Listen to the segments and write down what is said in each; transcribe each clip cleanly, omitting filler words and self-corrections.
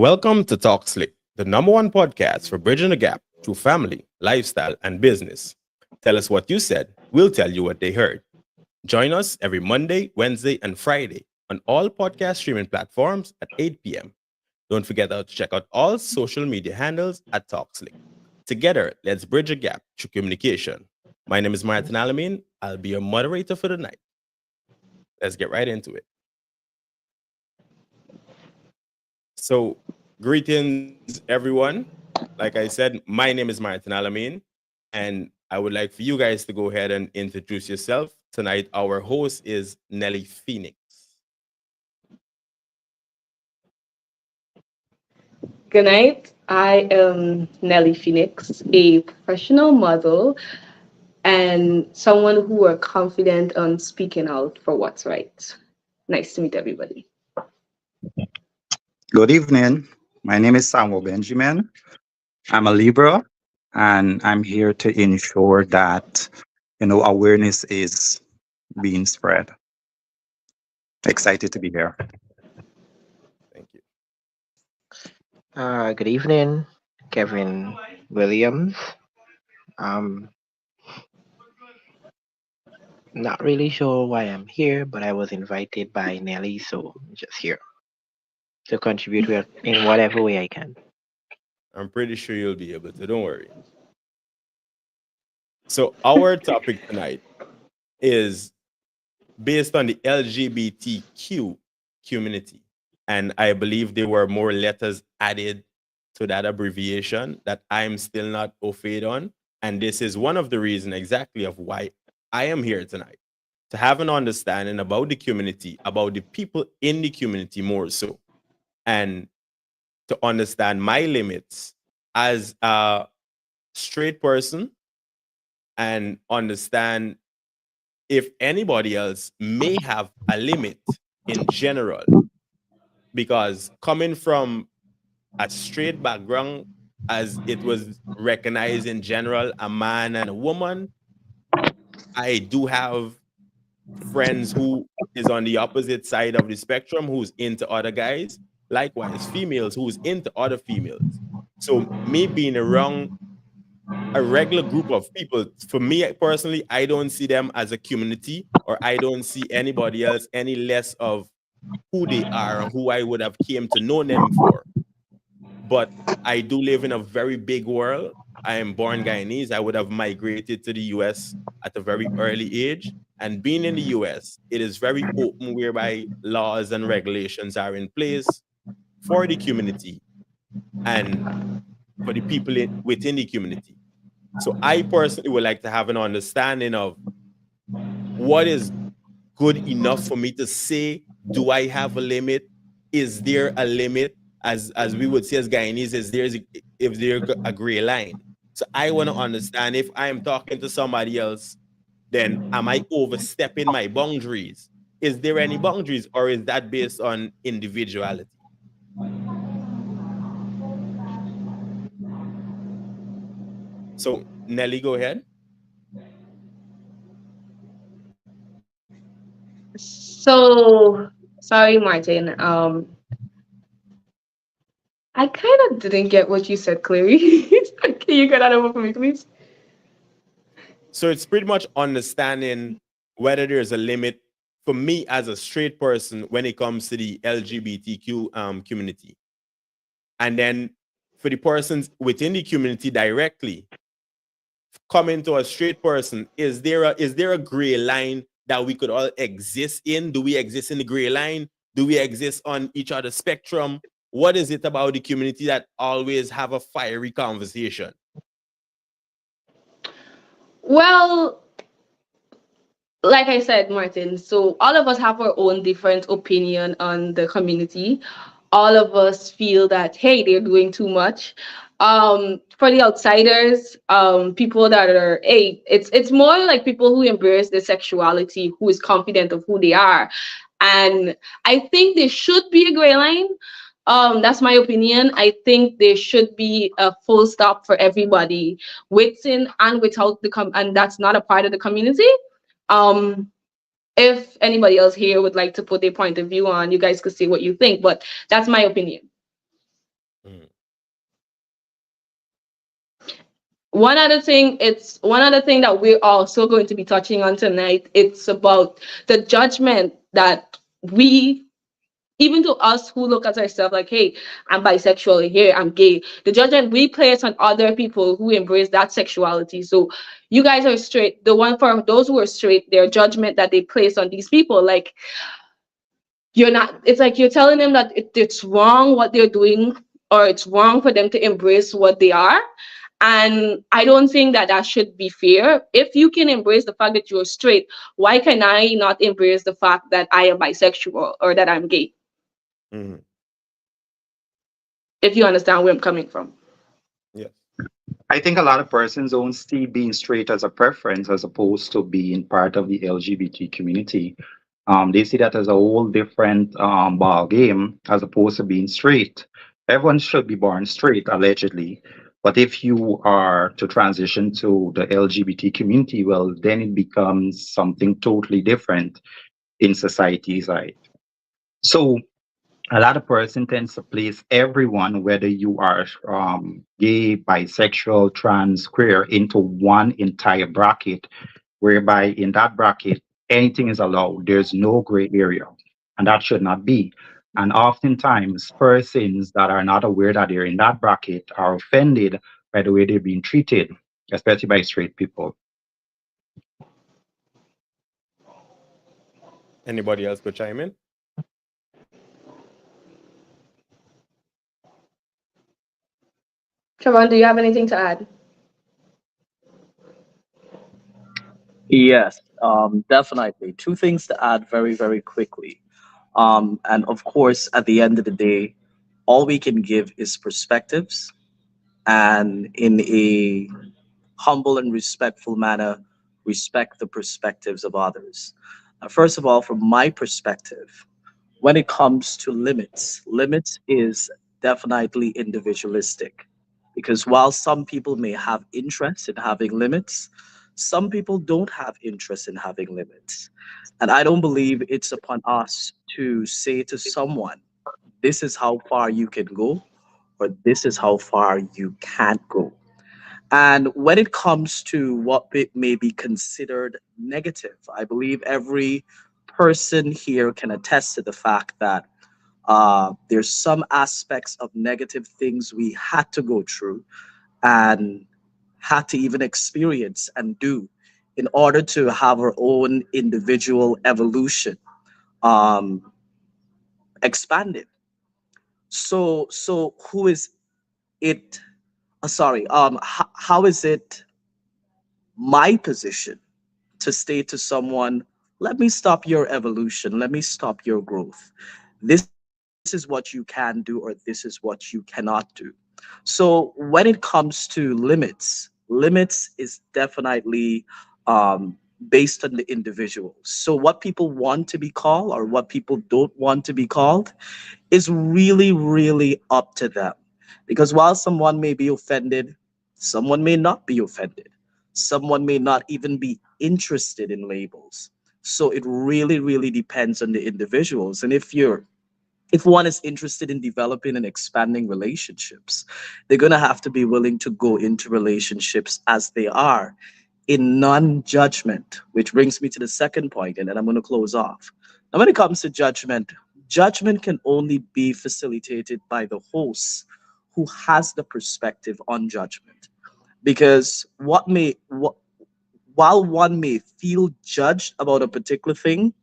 Welcome to Talk Slick, the number one podcast for bridging the gap through family, lifestyle, and business. Tell us what you said, we'll tell you what they heard. Join us every Monday, Wednesday, and Friday on all podcast streaming platforms at 8 p.m. Don't forget to check out all social media handles at Talk Slick. Together, let's bridge a gap through communication. My name is Martin Alamin. I'll be your moderator for the night. Let's get right into it. So, greetings, everyone. Like I said, my name is Martin Alamin, and I would like for you guys to go ahead and introduce yourself. Tonight, our host is Nelly Phoenix. Good night. I am Nelly Phoenix, a professional model and someone who are confident on speaking out for what's right. Nice to meet everybody. Good evening. My name is Samuel Benjamin. I'm a Libra, and I'm here to ensure that awareness is being spread. Excited to be here. Thank you. Good evening, Kevin Williams. Um, Not really sure why I'm here, but I was invited by Nelly, so I'm just here to contribute in whatever way I can. I'm pretty sure you'll be able to. Don't worry. So, our topic tonight is based on the LGBTQ community. And I believe there were more letters added to that abbreviation that I'm still not au fait on. And this is one of the reasons exactly of why I am here tonight, to have an understanding about the community, about the people in the community more so, and to understand my limits as a straight person and understand if anybody else may have a limit in general. Because coming from a straight background, as it was recognized in general, a man and a woman, I do have friends who is on the opposite side of the spectrum who's into other guys. Likewise, females who's into other females. So me being around a regular group of people, for me personally, I don't see them as a community, or I don't see anybody else any less of who they are and who I would have came to know them for. But I do live in a very big world. I am born Guyanese. I would have migrated to the US at a very early age. And being in the US, it is very open, whereby laws and regulations are in place for the community and for the people within the community. So I personally would like to have an understanding of what is good enough for me to say, do I have a limit? Is there a limit? As we would say as Guyanese, if there's a gray line. So I want to understand, if I am talking to somebody else, then am I overstepping my boundaries? Is there any boundaries, or is that based on individuality? So Nelly, go ahead. So sorry, Martin. I kind of didn't get what you said clearly. Can you get that over for me, please? So it's pretty much understanding whether there's a limit for me as a straight person when it comes to the LGBTQ community. And then for the persons within the community directly, coming to a straight person, is there a gray line that we could all exist in? Do we exist in the gray line? Do we exist on each other's spectrum? What is it about the community that always have a fiery conversation? Well, like I said, Martin, so all of us have our own different opinion on the community. All of us feel that, hey, they're doing too much. For the outsiders, people that are, hey, it's more like people who embrace their sexuality, who is confident of who they are. And I think there should be a gray line. That's my opinion. I think there should be a full stop for everybody within and without and that's not a part of the community. Um, if anybody else here would like to put their point of view on, you guys could see what you think, but that's my opinion. Mm. One other thing that we're also going to be touching on tonight. It's about the judgment that we, even to us who look at ourselves like, hey, I'm bisexual, here I'm gay, the judgment we place on other people who embrace that sexuality. So you guys are straight, the one for those who are straight, their judgment that they place on these people, like, you're not, it's like you're telling them that it's wrong what they're doing, or it's wrong for them to embrace what they are. And I don't think that that should be fair. If you can embrace the fact that you're straight, why can I not embrace the fact that I am bisexual or that I'm gay? Mm-hmm. If you understand where I'm coming from. Yes. I think a lot of persons don't see being straight as a preference as opposed to being part of the LGBT community. They see that as a whole different ball game as opposed to being straight. Everyone should be born straight, allegedly. But if you are to transition to the LGBT community, well, then it becomes something totally different in society's eye. So a lot of person tends to place everyone, whether you are gay, bisexual, trans, queer, into one entire bracket, whereby in that bracket anything is allowed. There's no gray area, and that should not be. And oftentimes, persons that are not aware that they're in that bracket are offended by the way they're being treated, especially by straight people. Anybody else could chime in? Trevon, do you have anything to add? Yes, definitely. Two things to add very, very quickly. And of course, at the end of the day, all we can give is perspectives, and in a humble and respectful manner, respect the perspectives of others. First of all, from my perspective, when it comes to limits, limits is definitely individualistic, because while some people may have interest in having limits, some people don't have interest in having limits. And I don't believe it's upon us to say to someone, this is how far you can go, or this is how far you can't go. And when it comes to what may be considered negative, I believe every person here can attest to the fact that there's some aspects of negative things we had to go through and had to even experience and do in order to have our own individual evolution um, expanded. So who is it? Sorry. How is it my position to say to someone, let me stop your evolution, let me stop your growth? This is what you can do, or this is what you cannot do. So when it comes to limits, limits is definitely um, based on the individual. So what people want to be called or what people don't want to be called is really, really up to them. Because while someone may be offended, someone may not be offended. Someone may not even be interested in labels. So it really, really depends on the individuals. And if one is interested in developing and expanding relationships, they're going to have to be willing to go into relationships as they are in non judgment, which brings me to the second point, and then I'm going to close off. Now, when it comes to judgment, judgment can only be facilitated by the host who has the perspective on judgment. Because while one may feel judged about a particular thing,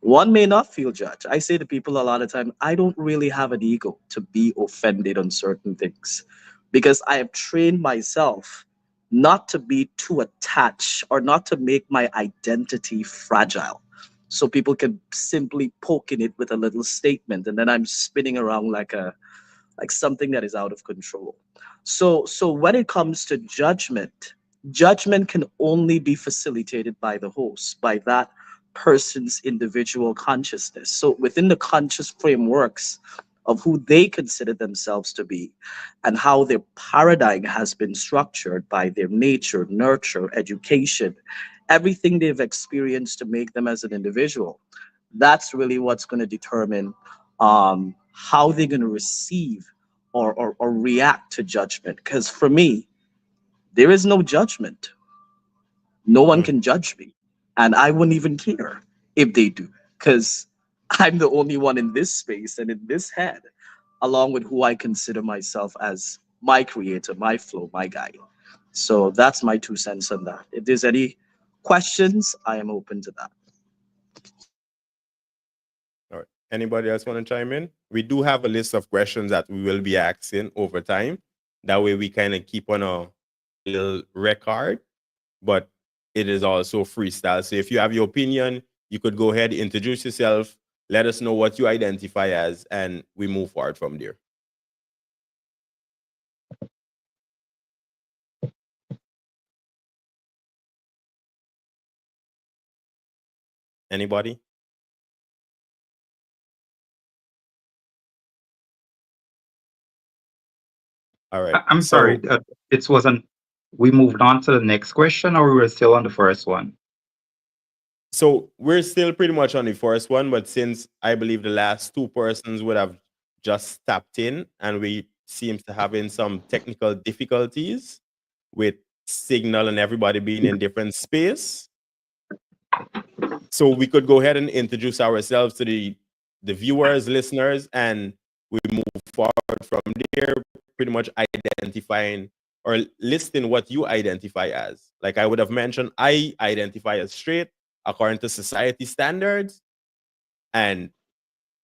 one may not feel judged. I say to people a lot of time, I don't really have an ego to be offended on certain things, because I have trained myself not to be too attached or not to make my identity fragile. So people can simply poke in it with a little statement, and then I'm spinning around like something that is out of control. So when it comes to judgment, judgment can only be facilitated by the host, by that person's individual consciousness. So within the conscious frameworks of who they consider themselves to be and how their paradigm has been structured by their nature, nurture, education, everything they've experienced to make them as an individual, that's really what's going to determine how they're going to receive or react to judgment. Because for me, there is no judgment. No one Mm. can judge me. And I wouldn't even care if they do. Because I'm the only one in this space and in this head, along with who I consider myself as my creator, my flow, my guide. So that's my 2 cents on that. If there's any questions, I am open to that. All right. Anybody else want to chime in? We do have a list of questions that we will be asking over time. That way we kind of keep on a little record, but it is also freestyle. So if you have your opinion, you could go ahead, introduce yourself, let us know what you identify as, and we move forward from there. Anybody? All right. I'm sorry. So It wasn't. We moved on to the next question, or we were still on the first one? we're still pretty much on the first one, but since I believe the last two persons would have just tapped in and we seems to having some technical difficulties with signal and everybody being in different space. So we could go ahead and introduce ourselves to the viewers, listeners, and we move forward from there, pretty much identifying or listing what you identify as. Like I would have mentioned, I identify as straight according to society standards, and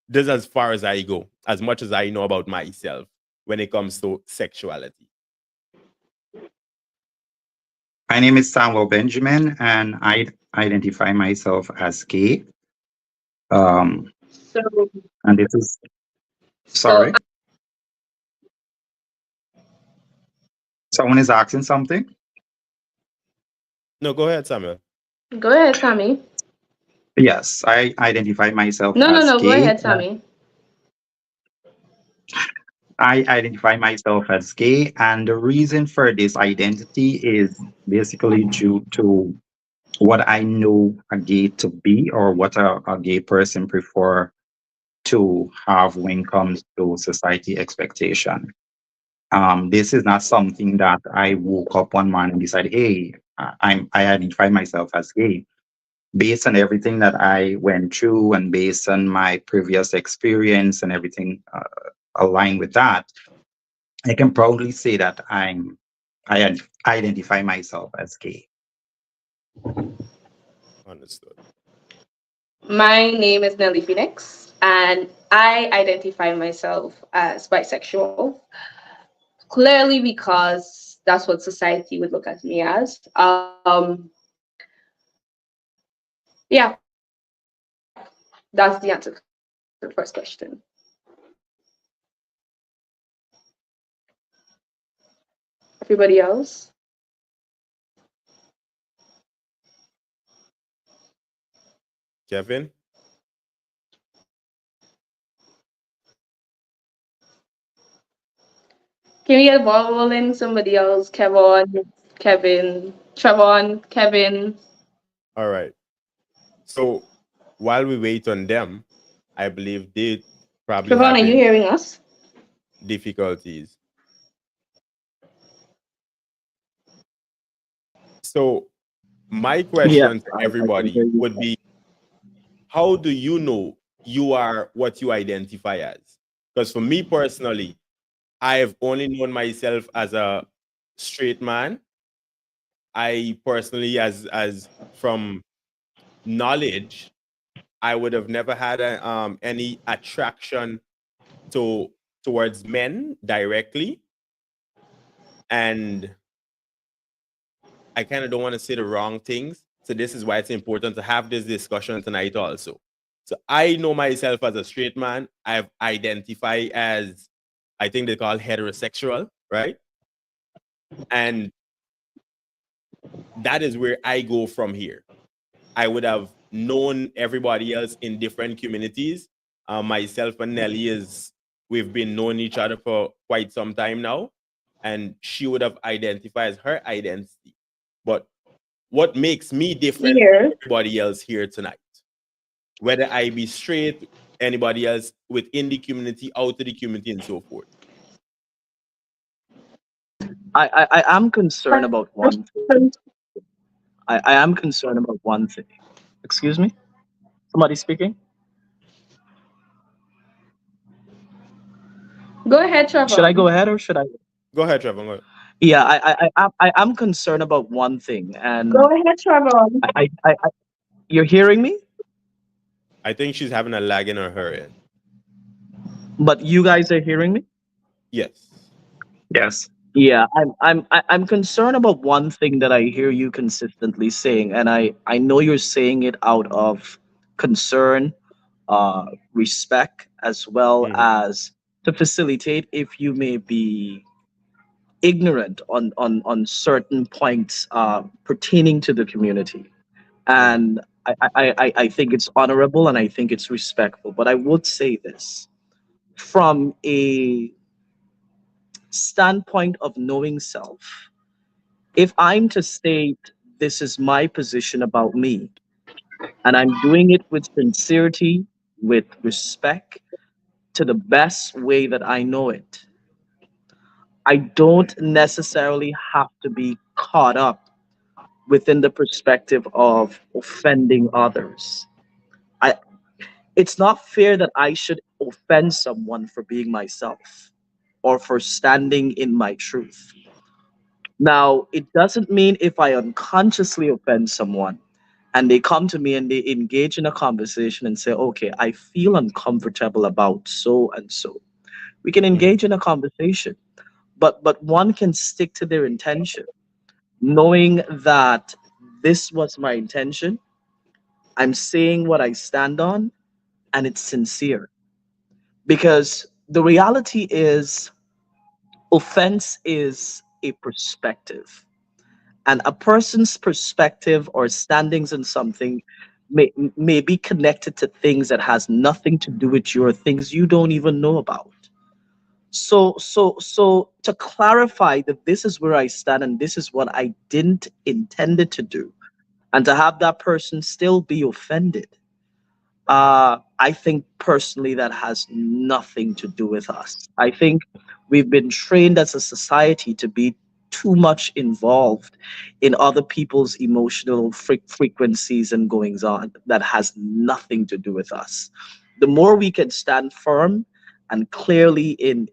this is as far as I go, as much as I know about myself when it comes to sexuality. My name is Samuel Benjamin, and I identify myself as gay. Um, So, and this is so sorry. Someone is asking something. No, go ahead, Samuel. go ahead, Sammy. Yes, I identify myself No, no, as no. Go gay. ahead, Sammy. I identify myself as gay, and the reason for this identity is basically due to what I know a gay to be, or what a gay person prefer to have when it comes to society expectation. This is not something that I woke up one morning and decided, hey, I identify myself as gay. Based on everything that I went through and based on my previous experience and everything aligned with that, I can proudly say that identify myself as gay. Understood. My name is Nelly Phoenix, and I identify myself as bisexual. Clearly, because that's what society would look at me as. Yeah, that's the answer to the first question. Everybody else? Kevin? Can we get a ball rolling? Somebody else? Kevin, Trevon, Kevin. All right. So while we wait on them, I believe they probably Trevon, are you having hearing us? difficulties. So my Yeah, question to I can hear everybody you. would be, how do you know you are what you identify as? Because for me personally, I have only known myself as a straight man. I personally, as from knowledge, I would have never had any attraction to towards men directly, and I kind of don't want to say the wrong things. So this is why it's important to have this discussion tonight also. So I know myself as a straight man. I've identified as, I think they call heterosexual, right? And that is where I go from here. I would have known everybody else in different communities. Myself and Nelly we've been knowing each other for quite some time now, and she would have identified as her identity. But what makes me different from Here. everybody else here tonight? Whether I be straight, anybody else within the community, out of the community, and so forth. I am concerned about one thing. I am concerned about one thing. Excuse me? Somebody speaking? Go ahead, Should I Trevor. go ahead or should I? Go ahead, Trevor. Go ahead. Yeah, I am concerned about one thing, Go and ahead, Trevor. you're hearing me, I think she's having a lag in her end. but you guys are hearing me. Yes. Yes. Yeah, I'm concerned about one thing that I hear you consistently saying, and I know you're saying it out of concern, respect, as well Hmm. as to facilitate if you may be ignorant on certain points pertaining to the community. Hmm. And I think it's honorable and I think it's respectful. But I would say this from a standpoint of knowing self. If I'm to state this is my position about me, and I'm doing it with sincerity, with respect, to the best way that I know it, I don't necessarily have to be caught up within the perspective of offending others. I, it's not fair that I should offend someone for being myself or for standing in my truth. Now, it doesn't mean if I unconsciously offend someone and they come to me and they engage in a conversation and say, okay, I feel uncomfortable about so and so. We can Hmm. engage in a conversation, but one can stick to their intention, knowing that this was my intention. I'm saying what I stand on, and it's sincere. Because the reality is, offense is a perspective, and a person's perspective or standings in something may be connected to things that has nothing to do with your things you don't even know about. So to clarify that this is where I stand and this is what I didn't intended to do, and to have that person still be offended, I think personally that has nothing to do with us. I think we've been trained as a society to be too much involved in other people's emotional frequencies and goings on that has nothing to do with us. The more we can stand firm and clearly in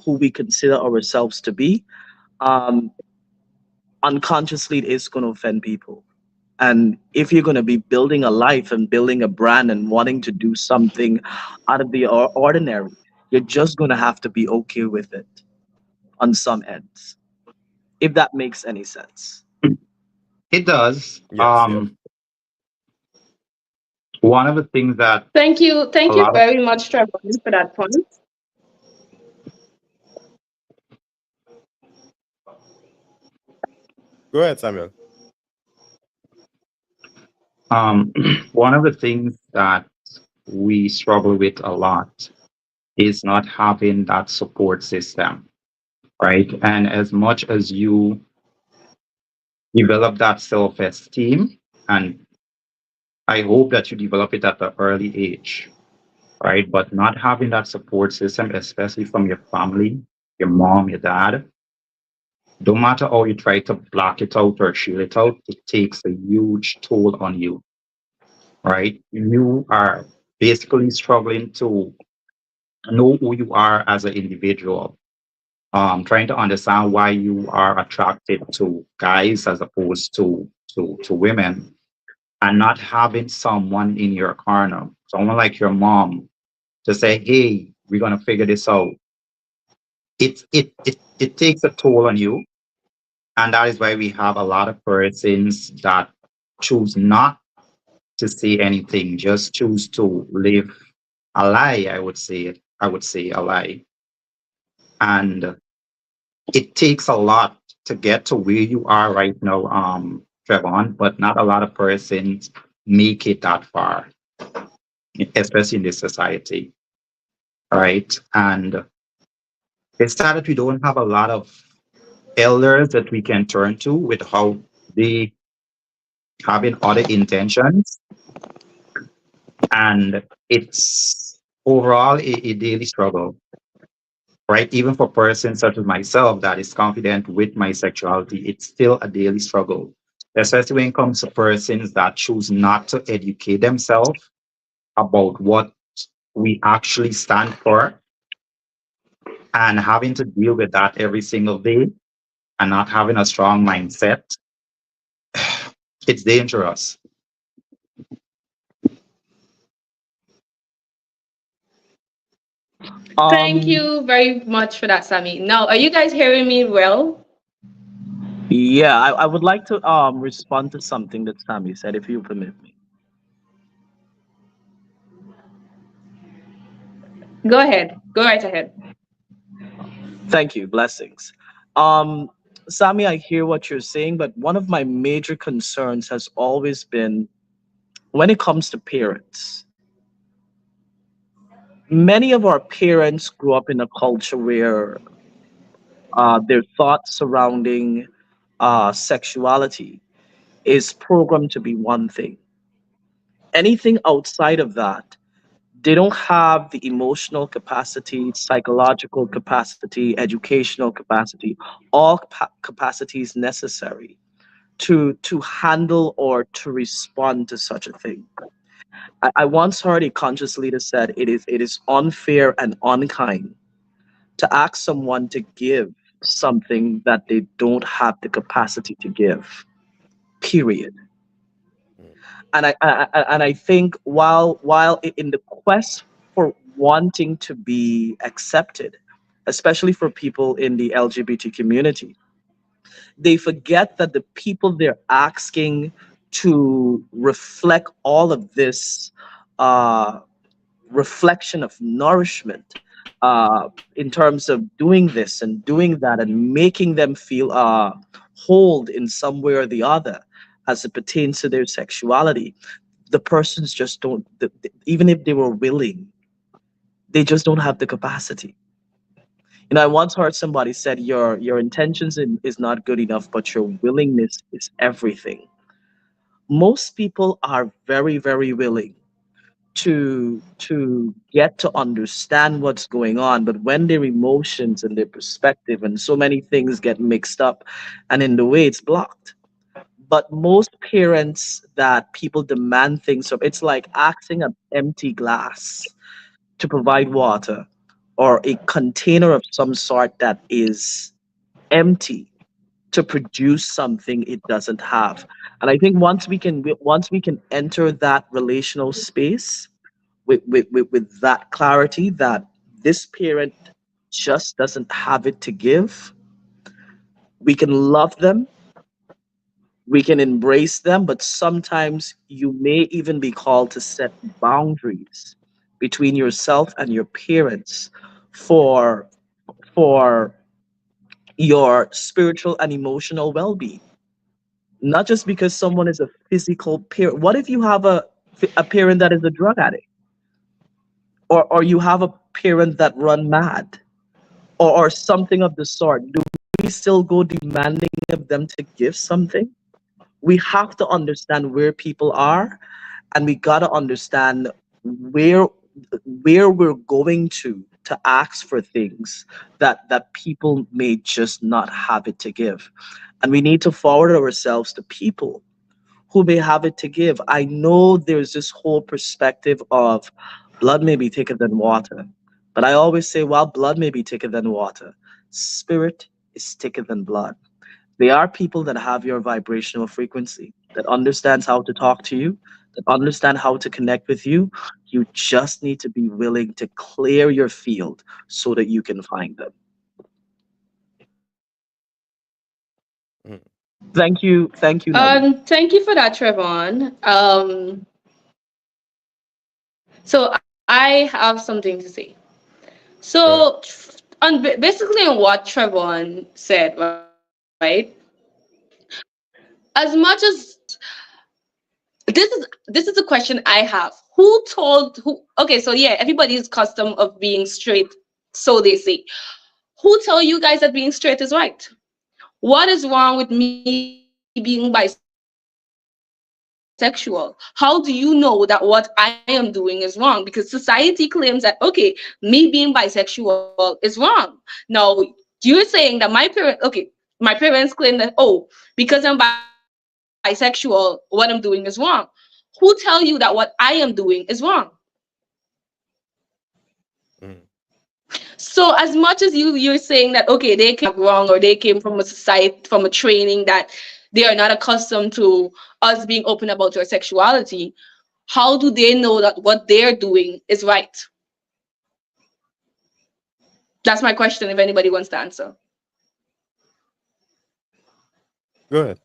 who we consider ourselves to be, um, unconsciously it is going to offend people. And if you're going to be building a life and building a brand and wanting to do something out of the ordinary, you're just going to have to be okay with it on some ends, if that makes any sense. It does. Yes. Yes. One of the things that a Thank you lot of very much, Trevor, for that point. Go ahead, Samuel. one of the things that we struggle with a lot is not having that support system, right? And as much as you develop that self-esteem, and I hope that you develop it at an early age, right? But not having that support system, especially from your family, your mom, your dad, no matter how you try to block it out or shield it out, it takes a huge toll on you, right? You are basically struggling to know who you are as an individual, trying to understand why you are attracted to guys as opposed to women, and not having someone in your corner, someone like your mom, to say, "Hey, we're gonna figure this out." It takes a toll on you, and that is why we have a lot of persons that choose not to say anything, just choose to live a lie. I would say a lie, and it takes a lot to get to where you are right now, Trevon, but not a lot of persons make it that far, especially in this society, right? And it's sad that we don't have a lot of elders that we can turn to with how they having other intentions, and it's overall a daily struggle. right? Even for persons such as myself that is confident with my sexuality, it's still a daily struggle, especially when it comes to persons that choose not to educate themselves about what we actually stand for and having to deal with that every single day and not having a strong mindset. It's dangerous. Thank Um, you very much for that, Sammy. Now, are you guys hearing me well? yeah, I would like to respond to something that Sammy said, if you permit me. Go ahead. Go right ahead. Thank you. Blessings. Um, Sammy, I hear what you're saying, but one of my major concerns has always been when it comes to parents. Many of our parents grew up in a culture where their thoughts surrounding sexuality is programmed to be one thing. Anything outside of that, they don't have the emotional capacity, psychological capacity, educational capacity, all capacities necessary to handle or to respond to such a thing. I once heard a conscious leader said it is unfair and unkind to ask someone to give something that they don't have the capacity to give. Period. Mm. And I think while in the quest for wanting to be accepted, especially for people in the LGBT community, they forget that the people they're asking to reflect all of this uh, reflection of nourishment in terms of doing this and doing that and making them feel whole in some way or the other as it pertains to their sexuality. The persons just don't, even if they were willing, they just don't have the capacity. You know, I once heard somebody said your intentions is not good enough, but your willingness is everything. Most people are very, very willing to get to understand what's going on, but when their emotions and their perspective and so many things get mixed up and in the way, it's blocked. But most parents that people demand things from, it's like asking an empty glass to provide water, or a container of some sort that is empty to produce something it doesn't have. And I think once we can enter that relational space with that clarity that this parent just doesn't have it to give, we can love them, we can embrace them, but sometimes you may even be called to set boundaries between yourself and your parents for for your spiritual and emotional well-being. Not just because someone is a physical parent. What if you have a parent that is a drug addict, or you have a parent that run mad, or something of the sort? Do we still go demanding of them to give something? We have to understand where people are, and we got to understand where where we're going to ask for things that people may just not have it to give. And we need to forward ourselves to people who may have it to give. I know there's this whole perspective of blood may be thicker than water, but I always say, while blood may be thicker than water, spirit is thicker than blood. They are people that have your vibrational frequency, that understands how to talk to you, that understand how to connect with you. You just need to be willing to clear your field so that you can find them. Mm. Thank you, Nelly. Thank you for that, Trevon. So I have something to say. Go ahead. So basically on what Trevon said, right? As much as this is a question I have. Who told who? Okay, so yeah, everybody is custom of being straight, so they say. Who tell you guys that being straight is right? What is wrong with me being bisexual? What is wrong with me being bisexual? How do you know that what I am doing is wrong? Because society claims that, okay, me being bisexual is wrong. Now, you're saying that my parents claim that, oh, because I'm bisexual, what I'm doing is wrong. Who tell you that what I am doing is wrong? Mm. So as much as you're saying that, okay, they came from a background or they came from a society, from a training that they are not accustomed to us being open about your sexuality, how do they know that what they're doing is right? That's my question, if anybody wants to answer. Go ahead.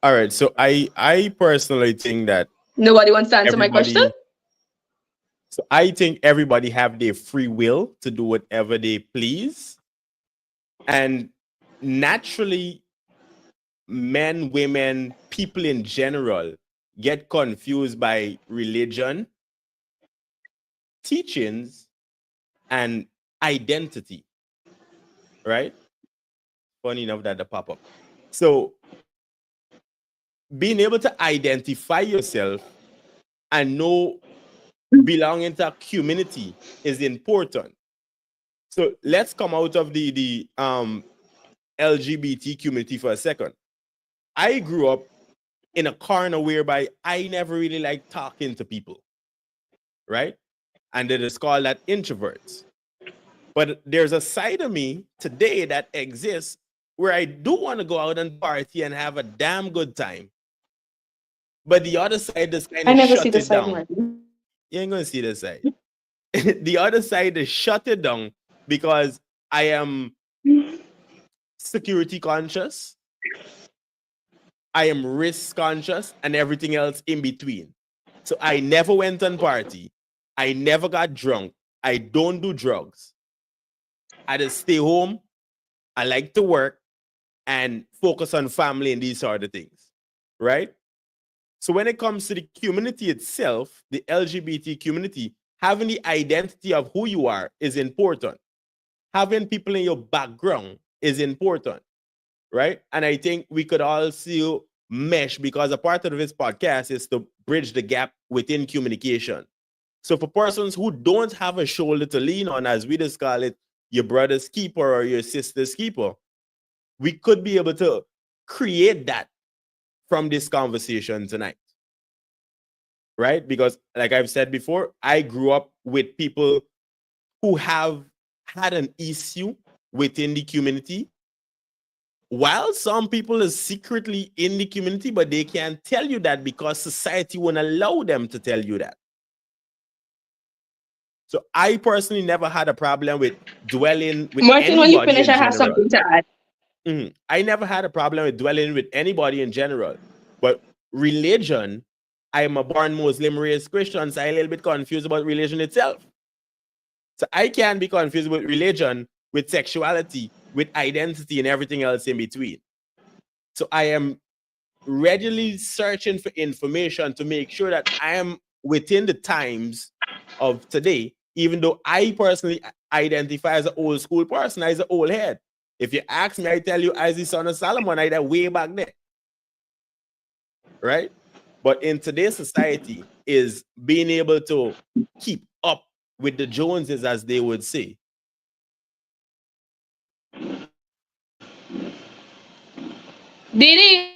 All right. So I personally think that Nobody wants to answer my question? everybody so I think everybody have their free will to do whatever they please. And naturally, men, women, people in general get confused by religion, teachings, and identity, right? Funny enough that the pop up. So being able to identify yourself and know belonging to a community is important. So let's come out of the LGBT community for a second. I grew up in a corner whereby I never really liked talking to people, right? And it is called that introverts. But there's a side of me today that exists where I do want to go out and party and have a damn good time. But the other side just kind I of never see shut the it side, down. Martin. You ain't gonna see the side. The other side is shut it down because I am security conscious, I am risk conscious, and everything else in between. So I never went on party. I never got drunk. I don't do drugs. I just stay home. I like to work and focus on family and these sort of things, right? So when it comes to the community itself, the LGBT community, having the identity of who you are is important. Having people in your background is important, right? And I think we could also mesh because a part of this podcast is to bridge the gap within communication. So for persons who don't have a shoulder to lean on, as we just call it, your brother's keeper or your sister's keeper, we could be able to create that from this conversation tonight, right? Because, like I've said before, I grew up with people who have had an issue within the community, while some people are secretly in the community, but they can't tell you that because society won't allow them to tell you that. So I personally never had a problem with dwelling with Martin, when you anybody finish, in I have general. something to add. I never had a problem with dwelling with anybody in general. But religion, I am a born Muslim, raised Christian, so I'm a little bit confused about religion itself. So I can be confused with religion, with sexuality, with identity, and everything else in between. So I am readily searching for information to make sure that I am within the times of today, even though I personally identify as an old school person, as an old head. If you ask me, I tell you, as the son of Solomon, I that way back there, right? But in today's society, is being able to keep up with the Joneses, as they would say. Didi.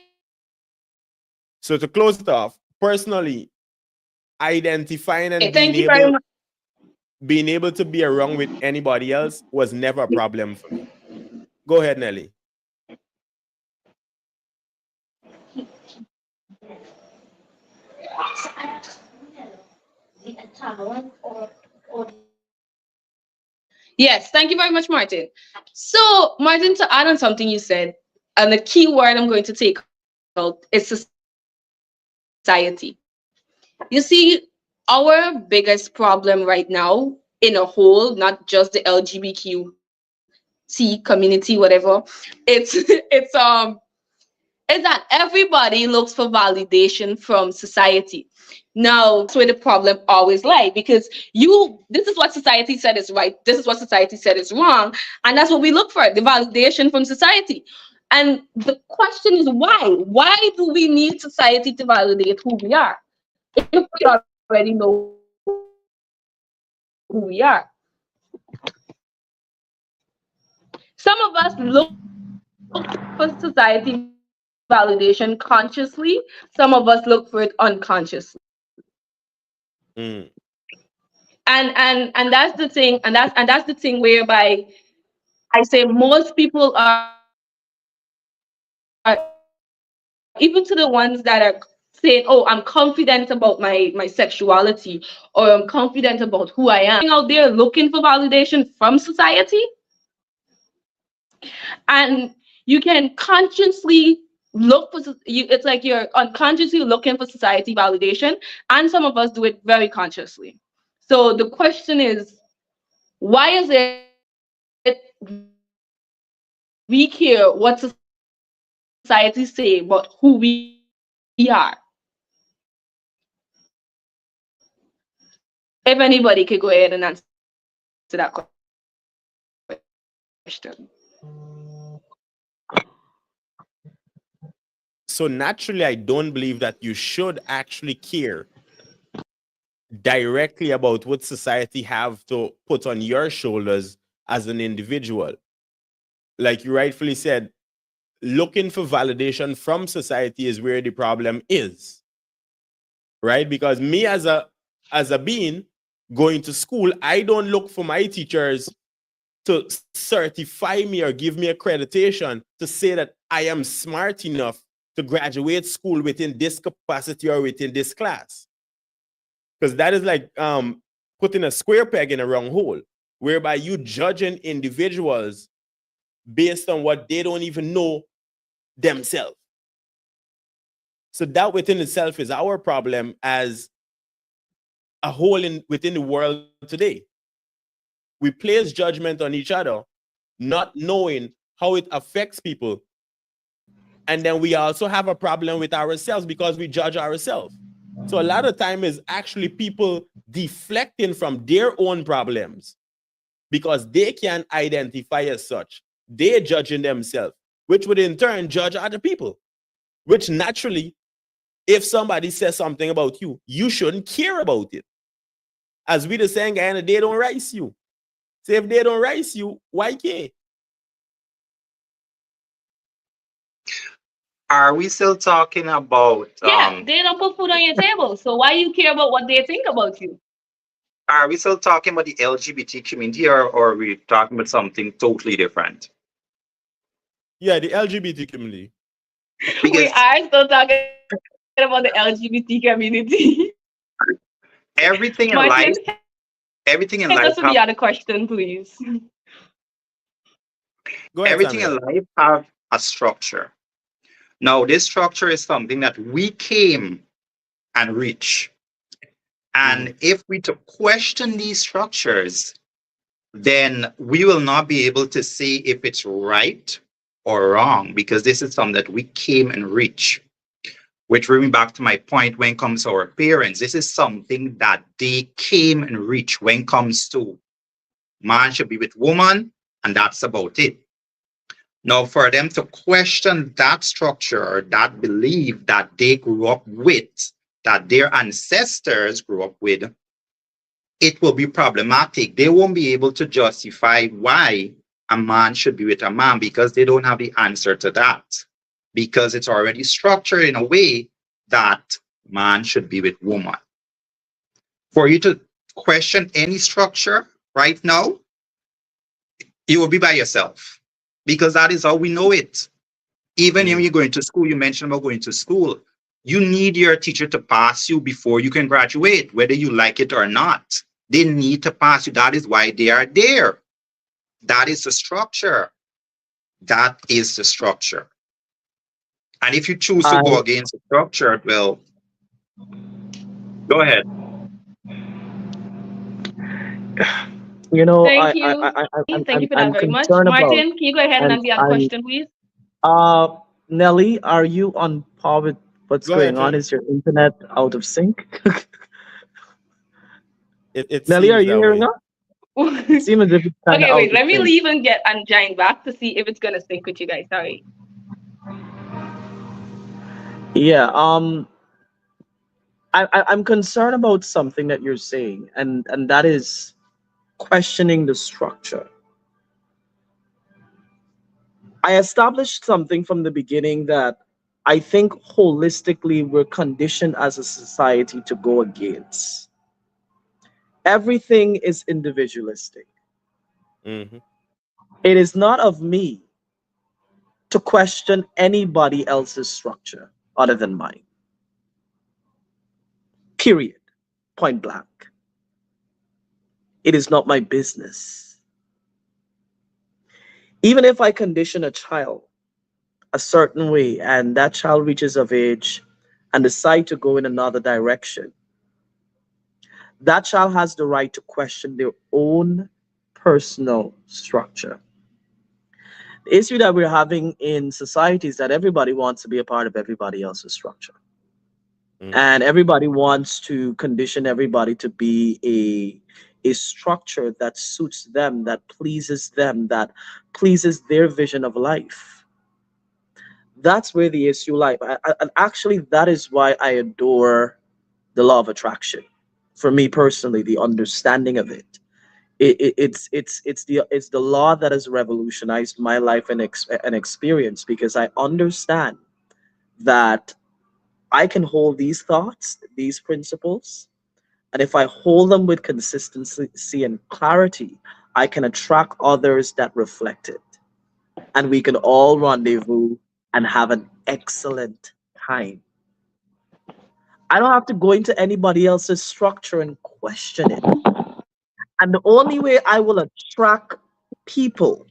So to close it off, personally, identifying and Okay, thank you very much. being able to be around with anybody else was never a problem for me. Go ahead, Nelly. Yes, thank you very much, Martin. So, Martin, to add on something you said, and the key word I'm going to take out is society. You see, our biggest problem right now, in a whole, not just the LGBTQ T community, whatever, it's is that everybody looks for validation from society. Now, that's where the problem always lies, because this is what society said is right, this is what society said is wrong, and that's what we look for, the validation from society. And the question is why? Why do we need society to validate who we are if we already know who we are? Some of us look for society validation consciously, some of us look for it unconsciously. Mm. And that's the thing, and that's the thing whereby I say most people are, even to the ones that are saying, oh, I'm confident about my sexuality, or I'm confident about who I am, they're going out there looking for validation from society. And you can consciously look for it's like you're unconsciously looking for society validation, and some of us do it very consciously. So the question is, why is it we care what society say about who we are? If anybody could go ahead and answer that question. So naturally, I don't believe that you should actually care directly about what society have to put on your shoulders as an individual. Like you rightfully said, looking for validation from society is where the problem is, right? Because me as a being going to school, I don't look for my teachers to certify me or give me accreditation to say that I am smart enough to graduate school within this capacity or within this class. Because that is like putting a square peg in a round hole, whereby you judging individuals based on what they don't even know themselves. So that within itself is our problem as a whole within the world today. We place judgment on each other, not knowing how it affects people. And then we also have a problem with ourselves because we judge ourselves. So a lot of time is actually people deflecting from their own problems because they can identify as such. They're judging themselves, which would in turn judge other people, which naturally, if somebody says something about you, you shouldn't care about it. As we the saying, and they don't rice you. So if they don't rice you, why care? Are we still talking about Yeah, they don't put food on your table, so why you care about what they think about you? are we still talking about the LGBT community, or are we talking about something totally different? Yeah, the LGBT community. We Because are still talking about the LGBT community. everything in Martin, life, hit us everything with in the life other have question, please. Go ahead, everything in Samuel. life have a structure. Now, this structure is something that we came and reach. And Mm. if we to question these structures, then we will not be able to see if it's right or wrong, because this is something that we came and reach. Which brings me back to my point when it comes to our parents. This is something that they came and reach when it comes to man should be with woman, and that's about it. Now, for them to question that structure or that belief that they grew up with, that their ancestors grew up with, it will be problematic. They won't be able to justify why a man should be with a man because they don't have the answer to that. Because it's already structured in a way that man should be with woman. For you to question any structure right now, you will be by yourself because that is how we know it. Even when Mm. you're going to school, you mentioned about going to school. You need your teacher to pass you before you can graduate, whether you like it or not. They need to pass you. That is why they are there. That is the structure. That is the structure. And if you choose to I, go against the structure, well, go ahead. you know, Thank you. Thank you for that I'm very much. concerned about, Martin, can you go ahead and and answer the other I'm, question, please? uh, Nelly, are you on par with what's Go ahead, going on? Trent. Is your internet out of sync? It Nelly, are seems you that hearing way. us? It seems as if it's kind of Okay, out wait. of Let me sync. leave and get and join back to see if it's gonna sync with you guys. Sorry. Yeah. I'm concerned about something that you're saying, and that is questioning the structure. I established something from the beginning that I think holistically we're conditioned as a society to go against. Everything is individualistic. Hmm. It is not of me to question anybody else's structure other than mine. Period. Point blank. It is not my business. Even if I condition a child a certain way and that child reaches of age and decide to go in another direction, that child has the right to question their own personal structure. The issue that we're having in society is that everybody wants to be a part of everybody else's structure. Hmm. And everybody wants to condition everybody to be a structure that suits them, that pleases their vision of life. That's where the issue lies. And actually, that is why I adore the law of attraction. For me personally, the understanding of it. It's the law that has revolutionized my life and experience because I understand that I can hold these thoughts, these principles, and if I hold them with consistency and clarity, I can attract others that reflect it. And we can all rendezvous and have an excellent time. I don't have to go into anybody else's structure and question it. And the only way I will attract people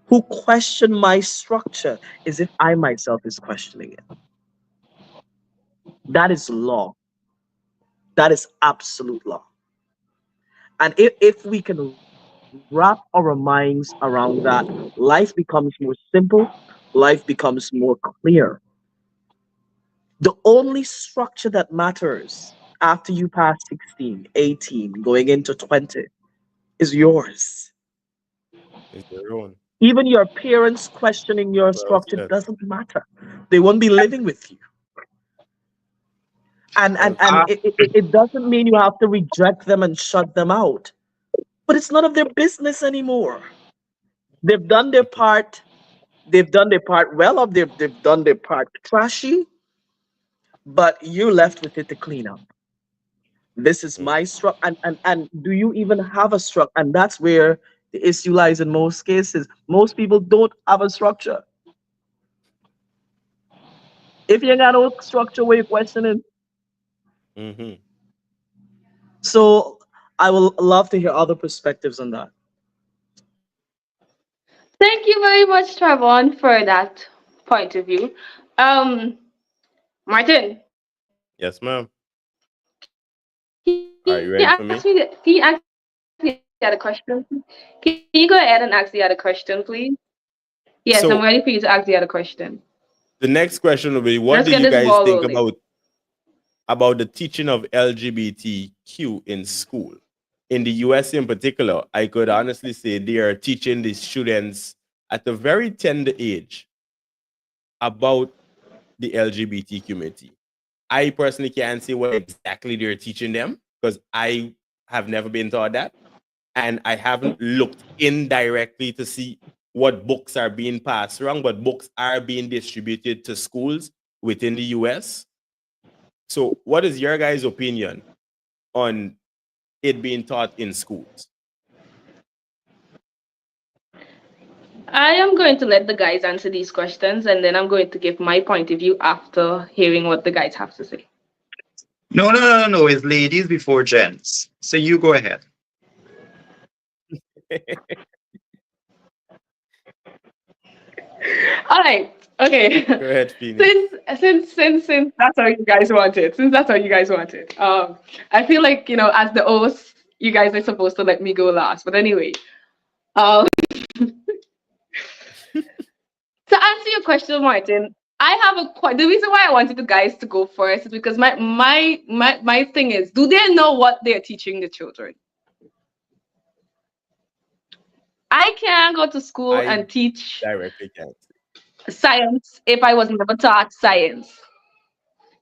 who question my structure is if I myself is questioning it. That is law. That is absolute law. And if we can wrap our minds around that, life becomes more simple, life becomes more clear. The only structure that matters after you pass 16, 18, going into 20 is yours. It's your own. Even your parents questioning your Well structure said. doesn't matter. They won't be living with you. And Well and and said. Ah, it doesn't mean you have to reject them and shut them out. But it's none of their business anymore. They've done their part. They've done their part well, or they've done their part trashy, but you're left with it to clean up. This is Mm. my structure. And do you even have a structure? And that's where the issue lies in most cases. Most people don't have a structure. If you ain't got no structure, where you questioning? Mhm. So I will love to hear other perspectives on that. Thank you very much, Travon, for that point of view. Um, Martin, Yes, ma'am. can you Are you ask ready me? for me? Can you ask the other question? Can you go ahead and ask the other question, please? Yes, I'm ready for you to ask So the other question. the next question will be, Let's what do get you this guys ball think rolling. about the teaching of LGBTQ in school? In the US in particular, I could honestly say they are teaching the students at a very tender age about the LGBT community. I personally can't say what exactly they're teaching them because I have never been taught that. And I haven't looked indirectly to see what books are being passed around, but books are being distributed to schools within the US. So, what is your guys' opinion on it being taught in schools? I am going to let the guys answer these questions and then I'm going to give my point of view after hearing what the guys have to say. no, no, no, no, no. It's ladies before gents. So you go ahead. All right. Okay. Go ahead, Phoenix. Since that's how you guys want it. Since that's how you guys want it. I feel like, as the host, you guys are supposed to let me go last. But anyway, um To answer your question, Martin, I have a the reason why I wanted the guys to go first is because my thing is, do they know what they're teaching the children? I can't go to school I and teach directly can't. science if I was never taught science.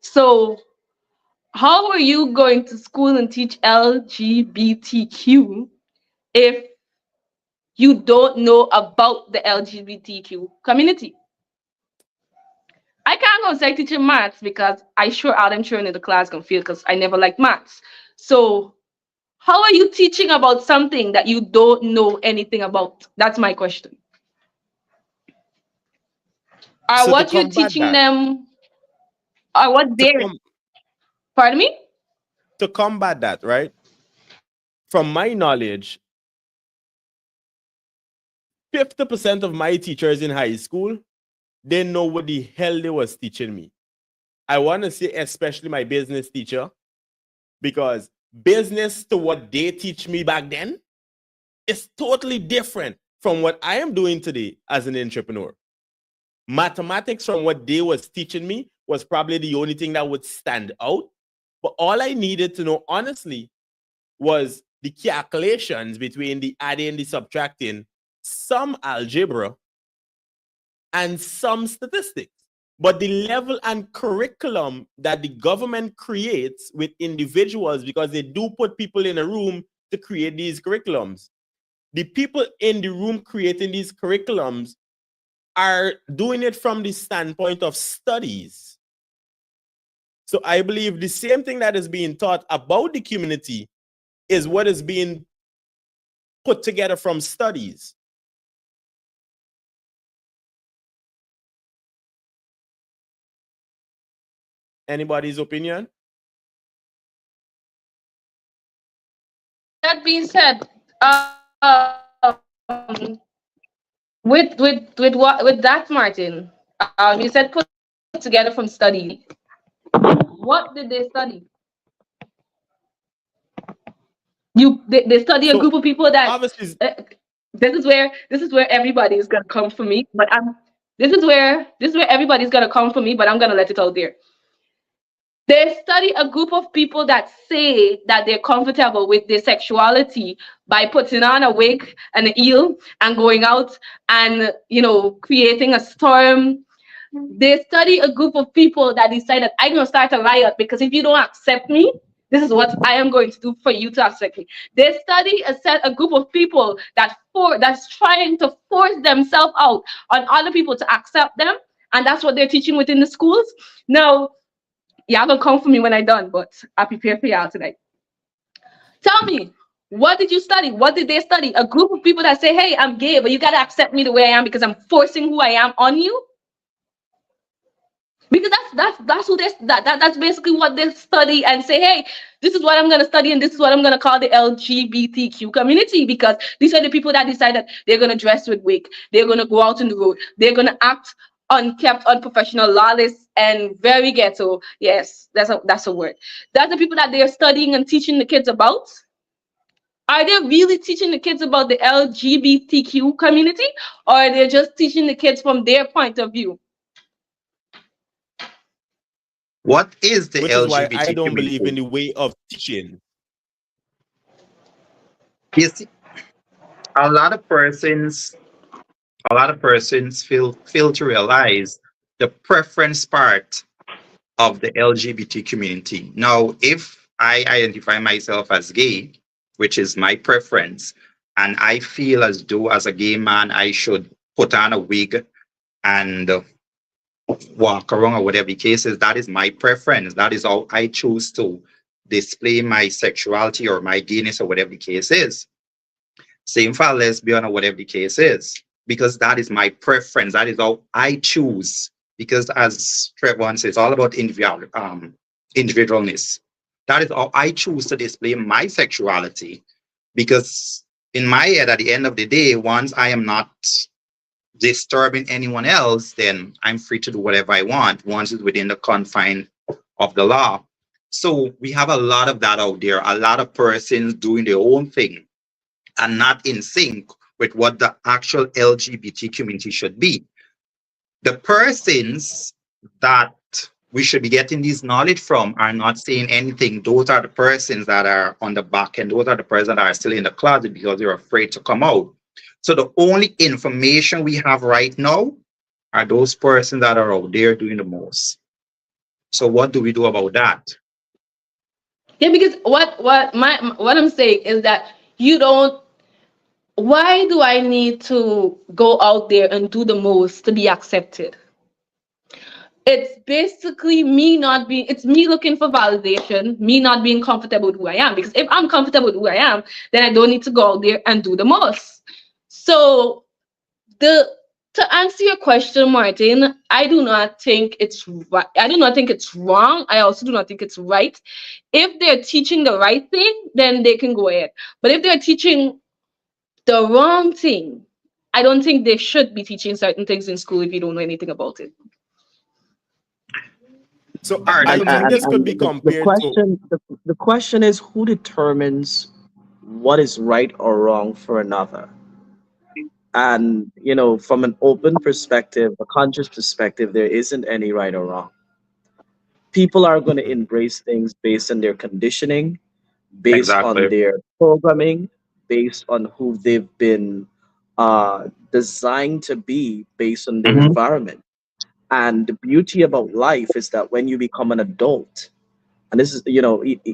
So how are you going to school and teach LGBTQ if you don't know about the LGBTQ community? I can't go say teaching maths because I sure all them children in the class can feel because I never liked maths. So how are you teaching about something that you don't know anything about? That's my question. Or So what you're teaching them, or what to they're, com- pardon me? to combat that, right? From my knowledge, 50% of my teachers in high school, they know what the hell they was teaching me. I want to say especially my business teacher, because business to what they teach me back then is totally different from what I am doing today as an entrepreneur. Mathematics from what they was teaching me was probably the only thing that would stand out. But all I needed to know, honestly, was the calculations between the adding, the subtracting, some algebra, and some statistics. But the level and curriculum that the government creates with individuals, because they do put people in a room to create these curriculums, the people in the room creating these curriculums are doing it from the standpoint of studies. So I believe the same thing that is being taught about the community is what is being put together from studies. Anybody's opinion? That being said, with that, Martin, you said put together from studies. What did they study? They study a So group of people that obviously, uh, this is where everybody is gonna come for me, but I'm this is where everybody's gonna come for me, but I'm gonna let it out there. They study a group of people that say that they're comfortable with their sexuality by putting on a wig and a eel and going out and creating a storm. They study a group of people that decide that I'm gonna start a riot because if you don't accept me, this is what I am going to do for you to accept me. They study a group of people that's trying to force themselves out on other people to accept them, and that's what they're teaching within the schools. Now, y'all gonna come for me when I done, but I prepare for y'all tonight. Tell me, what did you study? What did they study? A group of people that say, "Hey, I'm gay, but you gotta accept me the way I am because I'm forcing who I am on you." Because that's who that's basically what they study and say, hey, this is what I'm gonna study and this is what I'm gonna call the LGBTQ community, because these are the people that decide that they're gonna dress with wig, they're gonna go out in the road, they're gonna act unkept, unprofessional, lawless, and very ghetto. Yes, that's a word. That's the people that they're studying and teaching the kids about. Are they really teaching the kids about the LGBTQ community, or are they just teaching the kids from their point of view? What is the which is why I LGBT don't believe in community? the way of teaching. You see, a lot of persons, a lot of persons fail to realize the preference part of the LGBT community. Now, if I identify myself as gay, which is my preference, and I feel as though as a gay man I should put on a wig and walk around or whatever the case is, that is my preference. That is how I choose to display my sexuality or my gayness or whatever the case is. Same for a lesbian or whatever the case is, because that is my preference. That is how I choose. Because as Trevor says, it's all about individualness. That is how I choose to display my sexuality. Because in my head, at the end of the day, once I am not disturbing anyone else, then I'm free to do whatever I want once it's within the confine of the law. So we have a lot of that out there, a lot of persons doing their own thing and not in sync with what the actual LGBT community should be. The persons that we should be getting this knowledge from are not saying anything. Those are the persons that are on the back end. Those are the persons that are still in the closet because they're afraid to come out. So the only information we have right now are those persons that are out there doing the most. So what do we do about that? Yeah, because what I'm saying is that you don't. Why do I need to go out there and do the most to be accepted? It's basically me not being, it's me looking for validation, me not being comfortable with who I am. Because if I'm comfortable with who I am, then I don't need to go out there and do the most. So the to answer your question, Martin, I do not think it's right. I do not think it's wrong. I also do not think it's right. If they're teaching the right thing, then they can go ahead. But if they're teaching the wrong thing, I don't think they should be teaching certain things in school if you don't know anything about it. So All right, I And, think and, this I could and be the compared to. the question is, who determines what is right or wrong for another? And from an open perspective, a conscious perspective, there isn't any right or wrong. People are going to Mhm. embrace things based on their conditioning, based on exactly. their programming, based on who they've been designed to be, based on their Mhm. environment. And the beauty about life is that when you become an adult, and this is,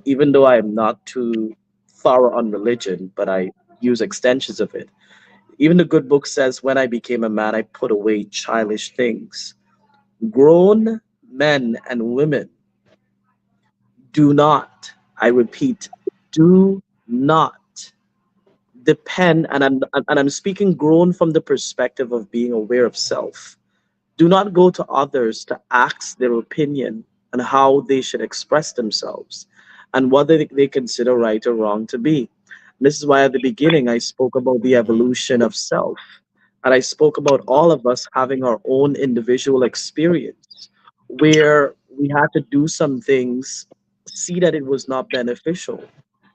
even though I'm not too thorough on religion, but I use extensions of it. Even the good book says, when I became a man, I put away childish things. Grown men and women do not, I repeat, do not depend, and I'm speaking grown from the perspective of being aware of self. Do not go to others to ask their opinion on how they should express themselves and what they consider right or wrong to be. This is why at the beginning I spoke about the Mhm. evolution of self. And I spoke about all of us having our own individual experience where we had to do some things, see that it was not beneficial,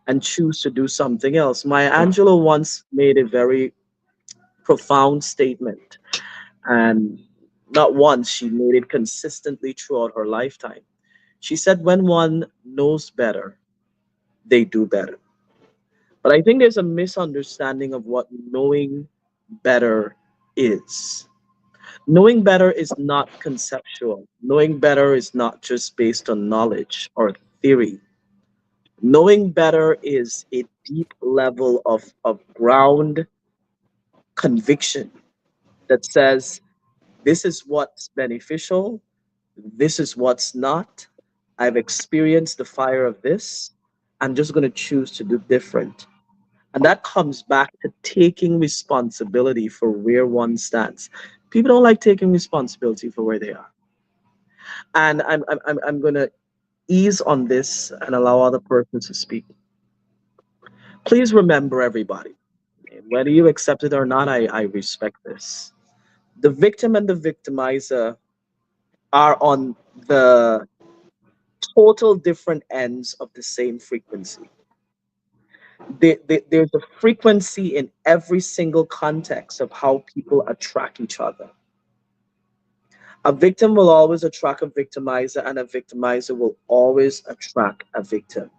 and choose to do something else. Maya Angelou once made a very profound statement, and not once, she made it consistently throughout her lifetime. She said, when one knows better, they do better. But I think there's a misunderstanding of what knowing better is. Knowing better is not conceptual. Knowing better is not just based on knowledge or theory. Knowing better is a deep level of ground conviction that says, this is what's beneficial, this is what's not. I've experienced the fire of this. I'm just going to choose to do different. And that comes back to taking responsibility for where one stands. People don't like taking responsibility for where they are. And I'm going to ease on this and allow other persons to speak. Please remember, everybody, whether you accept it or not, I respect this. The victim and the victimizer are on the total different ends of the same frequency. There's a frequency in every single context of how people attract each other. A victim will always attract a victimizer, and a victimizer will always attract a victim.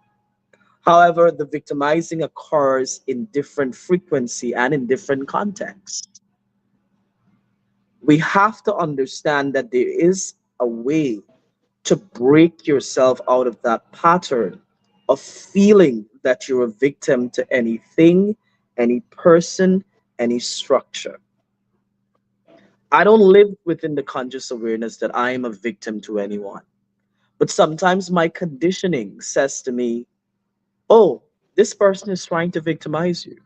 However, the victimizing occurs in different frequency and in different contexts. We have to understand that there is a way to break yourself out of that pattern of feeling that you're a victim to anything, any person, any structure. I don't live within the conscious awareness that I am a victim to anyone. But sometimes my conditioning says to me, oh, this person is trying to victimize you.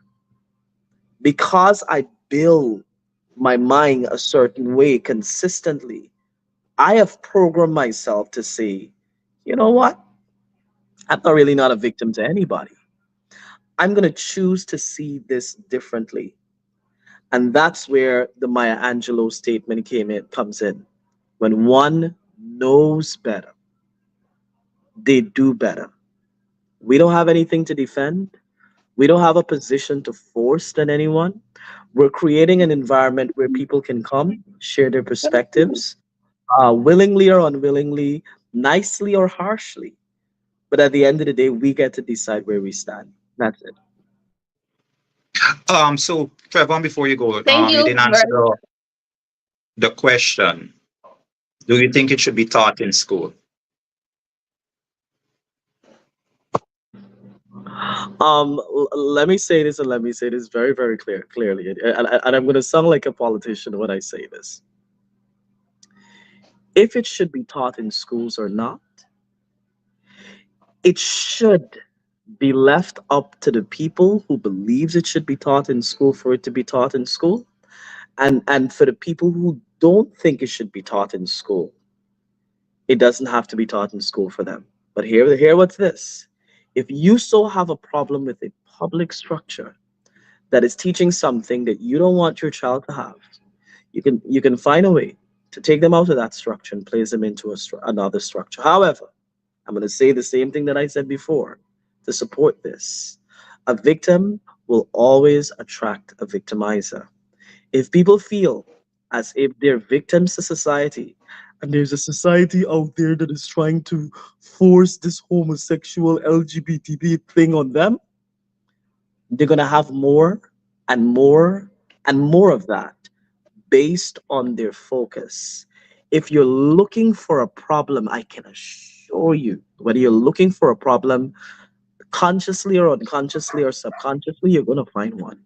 Because I build my mind a certain way consistently, I have programmed myself to say, you know what? I'm not really not a victim to anybody. I'm going to choose to see this differently. And that's where the Maya Angelou statement comes in. When one knows better, they do better. We don't have anything to defend. We don't have a position to force on anyone. We're creating an environment where people can come, share their perspectives, willingly or unwillingly, nicely or harshly. But at the end of the day, we get to decide where we stand. That's it. So Trevon, before you go, Thank you you didn't answer very much. the question. Do you think it should be taught in school? Let me say this, and let me say this very, very clearly, and I'm going to sound like a politician when I say this. If it should be taught in schools or not, it should be left up to the people who believes it should be taught in school for it to be taught in school, and for the people who don't think it should be taught in school, it doesn't have to be taught in school for them. But here what's this. If you so have a problem with a public structure that is teaching something that you don't want your child to have, you can find a way to take them out of that structure and place them into another structure. However, I'm going to say the same thing that I said before to support this. A victim will always attract a victimizer. If people feel as if they're victims to society, and there's a society out there that is trying to force this homosexual LGBT thing on them, they're going to have more and more and more of that based on their focus. If you're looking for a problem, I can assure you, whether you're looking for a problem consciously or unconsciously or subconsciously, you're going to find one.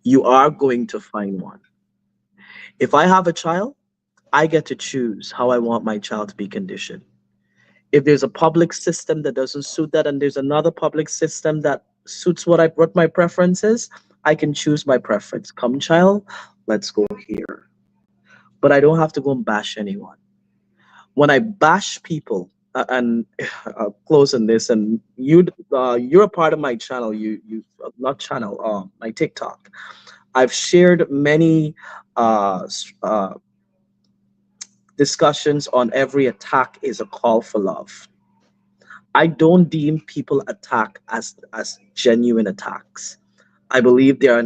You are going to find one. If I have a child, I get to choose how I want my child to be conditioned. If there's a public system that doesn't suit that and there's another public system that suits what my preference is, I can choose my preference. Come child, let's go here. But I don't have to go and bash anyone. When I bash people, and I'll close on this, and you're a part of my channel. You not channel, my TikTok. I've shared many discussions on every attack is a call for love. I don't deem people attack as genuine attacks. I believe there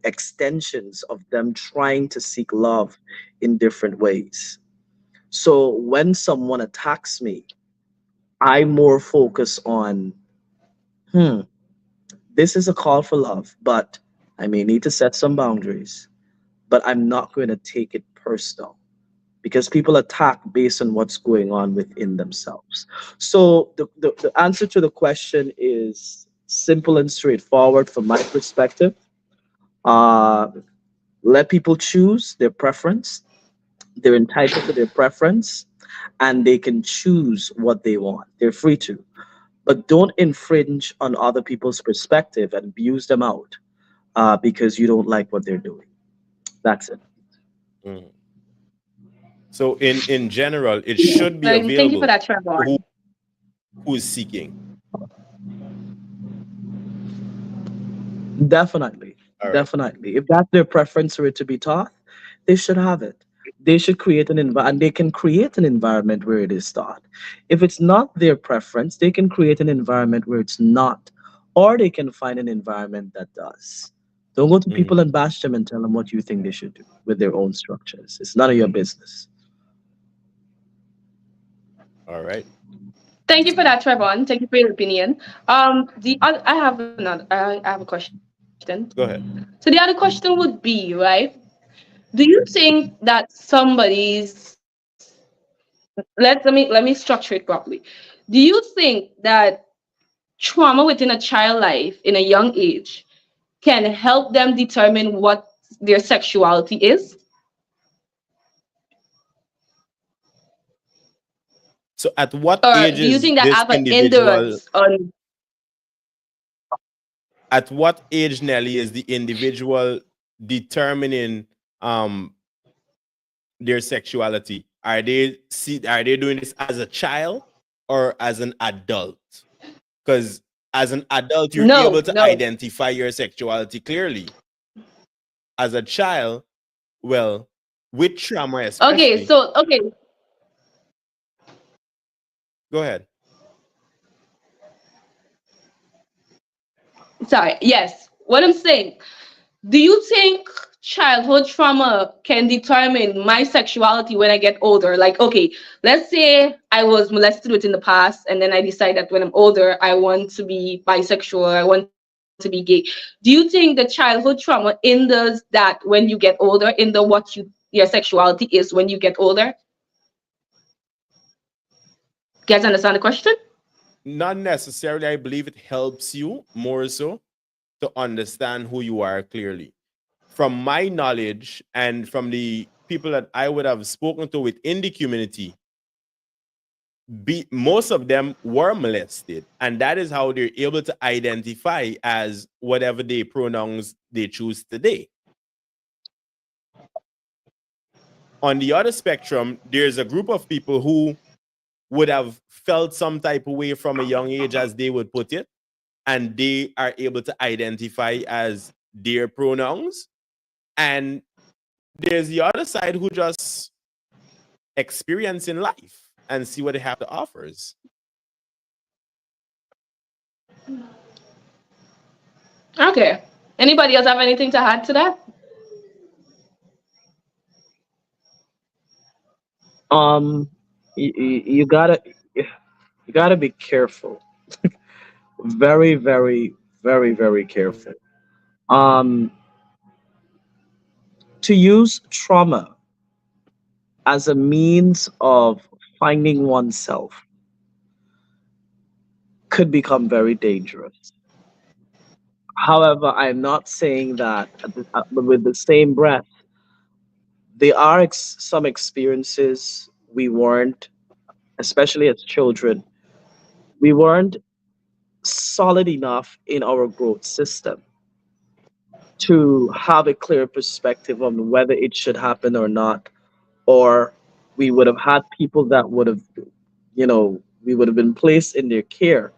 extensions of them trying to seek love in different ways. So when someone attacks me, I more focus on, hmm, this is a call for love, but I may need to set some boundaries. But I'm not going to take it personal because people attack based on what's going on within themselves. So the answer to the question is simple and straightforward from my perspective. Uh, Let people choose their preference. They're entitled to their preference and they can choose what they want. They're free to. But don't infringe on other people's perspective and abuse them out because you don't like what they're doing. That's it. Mhm. So in general, it should be Thank you for available that, to Trevor. who is seeking. Definitely, All right. definitely. If that's their preference for it to be taught, they should have it. They should create an environment, and they can create an environment where it is taught. If it's not their preference, they can create an environment where it's not, or they can find an environment that does. Don't go to Mhm. people and bash them and tell them what you think they should do with their own structures. It's none of your business. All right. Thank you for that, Trevor. Thank you for your opinion. I have I have a question. Go ahead. So the other question would be, right? Do you think that somebody's let me structure it properly. Do you think that trauma within a child life in a young age can help them determine what their sexuality is? So at what Or age do you is think that this have an individual endurance on at what age, Nelly, is the individual determining um their sexuality? Are they doing this as a child or as an adult? Because as an adult, you're no, able to no. identify your sexuality clearly. As a child, well, with trauma Okay, especially. so okay, Go ahead. Sorry, yes. What I'm saying, do you think childhood trauma can determine my sexuality when I get older? Like, okay, let's say I was molested within the past, and then I decide that when I'm older, I want to be bisexual, I want to be gay. Do you think the childhood trauma hinders that when you get older, in the your sexuality is when you get older? You guys understand the question? Not necessarily. I believe it helps you more so to understand who you are clearly. From my knowledge and from the people that I would have spoken to within the community, most of them were molested, and that is how they're able to identify as whatever the pronouns they choose today. On the other spectrum, there's a group of people who would have felt some type of way from a young age, as they would put it, and they are able to identify as their pronouns. And there's the other side who just experience in life and see what they have to offers. Okay. Anybody else have anything to add to that? Um, you gotta you gotta be careful, very, very, very, very careful. Um, to use trauma as a means of finding oneself could become very dangerous. However, I'm not saying that with the same breath, there are some experiences we weren't, especially as children, we weren't solid enough in our growth system to have a clear perspective on whether it should happen or not, or we would have had people that would have, we would have been placed in their care,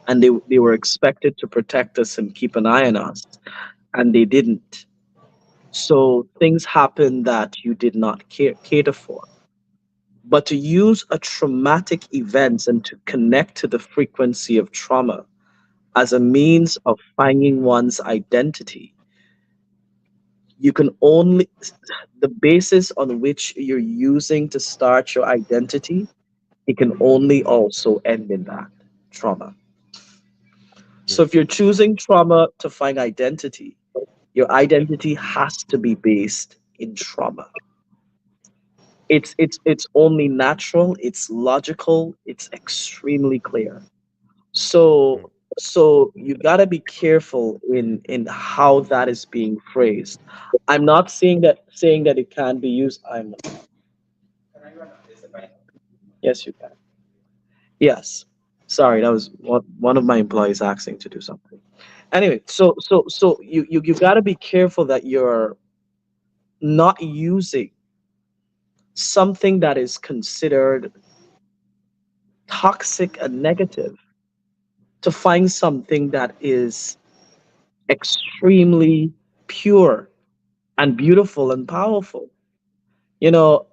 and they were expected to protect us and keep an eye on us, and they didn't. So things happen that you did not cater for. But to use a traumatic event and to connect to the frequency of trauma as a means of finding one's identity, you can only, the basis on which you're using to start your identity, it can only also end in that trauma. So if you're choosing trauma to find identity, your identity has to be based in trauma. It's only natural, it's logical, it's extremely clear. So you got to be careful in how that is being phrased. I'm not saying that it can be used. I'm Yes, you can. Yes. Sorry, that was one of my employees asking to do something. Anyway, so you got to be careful that you're not using something that is considered toxic and negative to find something that is extremely pure and beautiful and powerful. You know,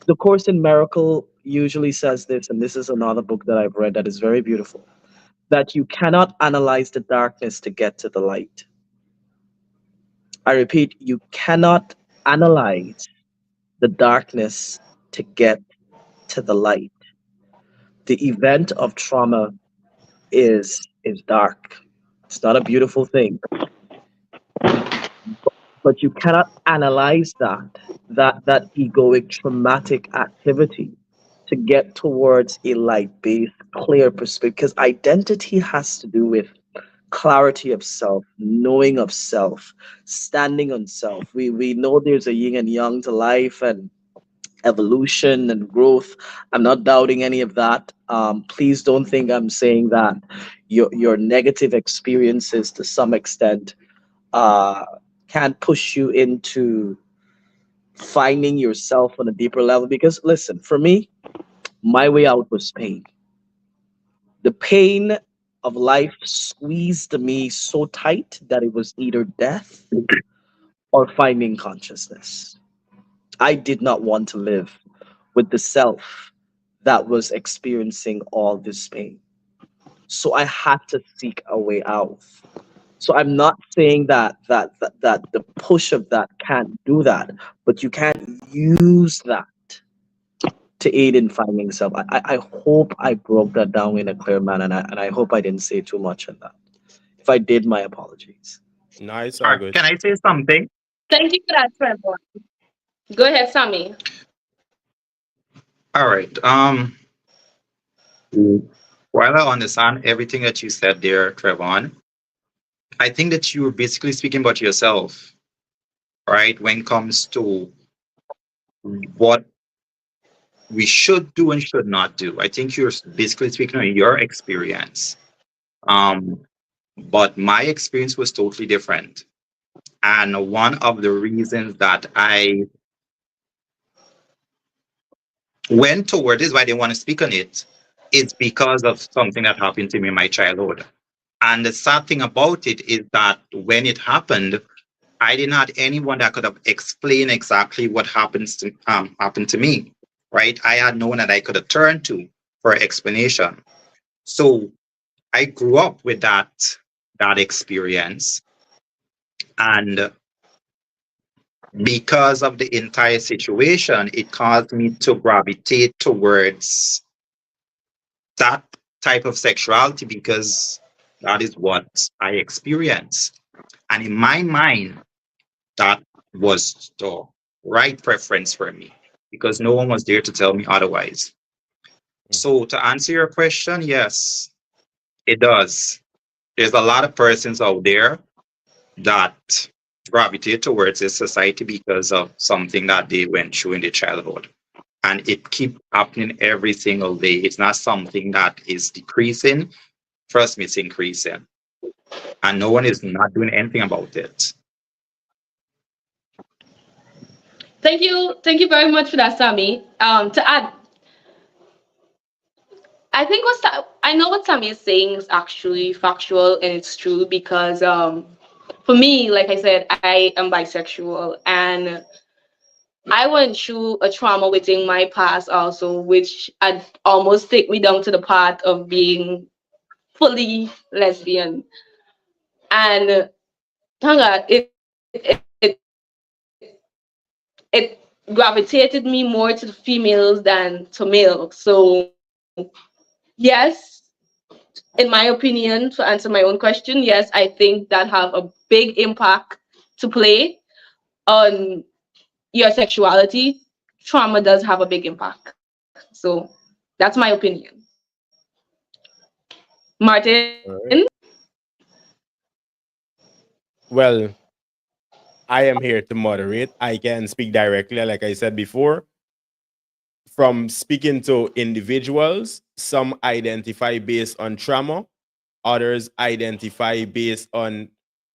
the Course in Miracle usually says this, and this is another book that I've read that is very beautiful, that you cannot analyze the darkness to get to the light. I repeat, you cannot analyze the darkness to get to the light. The event of trauma is dark. It's not a beautiful thing, but you cannot analyze that egoic traumatic activity to get towards a light-based, clear perspective. Because identity has to do with clarity of self, knowing of self, standing on self. We know there's a yin and yang to life and evolution and growth. I'm not doubting any of that. Please don't think I'm saying that your negative experiences to some extent uh, can push you into finding yourself on a deeper level. Because listen, for me, my way out was pain. The pain of life squeezed me so tight that it was either death or finding consciousness. I did not want to live with the self that was experiencing all this pain. So I had to seek a way out. So I'm not saying that the push of that can't do that, but you can't use that to aid in finding self. I hope I broke that down in a clear manner, and I hope I didn't say too much on that. If I did, my apologies. No, it's All all right, good. can I say something? Thank you for that, Trevor. Go ahead, Sammy. All right. While I understand everything that you said there, Trevon, I think that you were basically speaking about yourself, right? When it comes to what we should do and should not do. I think you're basically speaking on your experience. Um, but my experience was totally different. And one of the reasons that I went toward is why they want to speak on it. It's because of something that happened to me in my childhood. And the sad thing about it is that when it happened, I didn't have anyone that could have explained exactly what happened to me. Right? I had no one that I could have turned to for explanation. So I grew up with that experience, and because of the entire situation, it caused me to gravitate towards that type of sexuality because that is what I experienced. And in my mind, that was the right preference for me because no one was there to tell me otherwise. Mhm. So, to answer your question, yes, it does. There's a lot of persons out there that gravitate towards this society because of something that they went through in their childhood. And it keeps happening every single day. It's not something that is decreasing. Trust me, it's increasing. And no one is not doing anything about it. Thank you very much for that, Sammy. To add, I think I know what Sammy is saying is actually factual and it's true because for me, like I said, I am bisexual and I went through a trauma within my past also, which had almost take me down to the path of being fully lesbian. And Tanga, it gravitated me more to the females than to males. So yes, in my opinion, to answer my own question, yes, I think that have a big impact to play on your sexuality. Trauma does have a big impact. So that's my opinion. Martin? All right. Well, I am here to moderate. I can speak directly, like I said before. From speaking to individuals, some identify based on trauma, others identify based on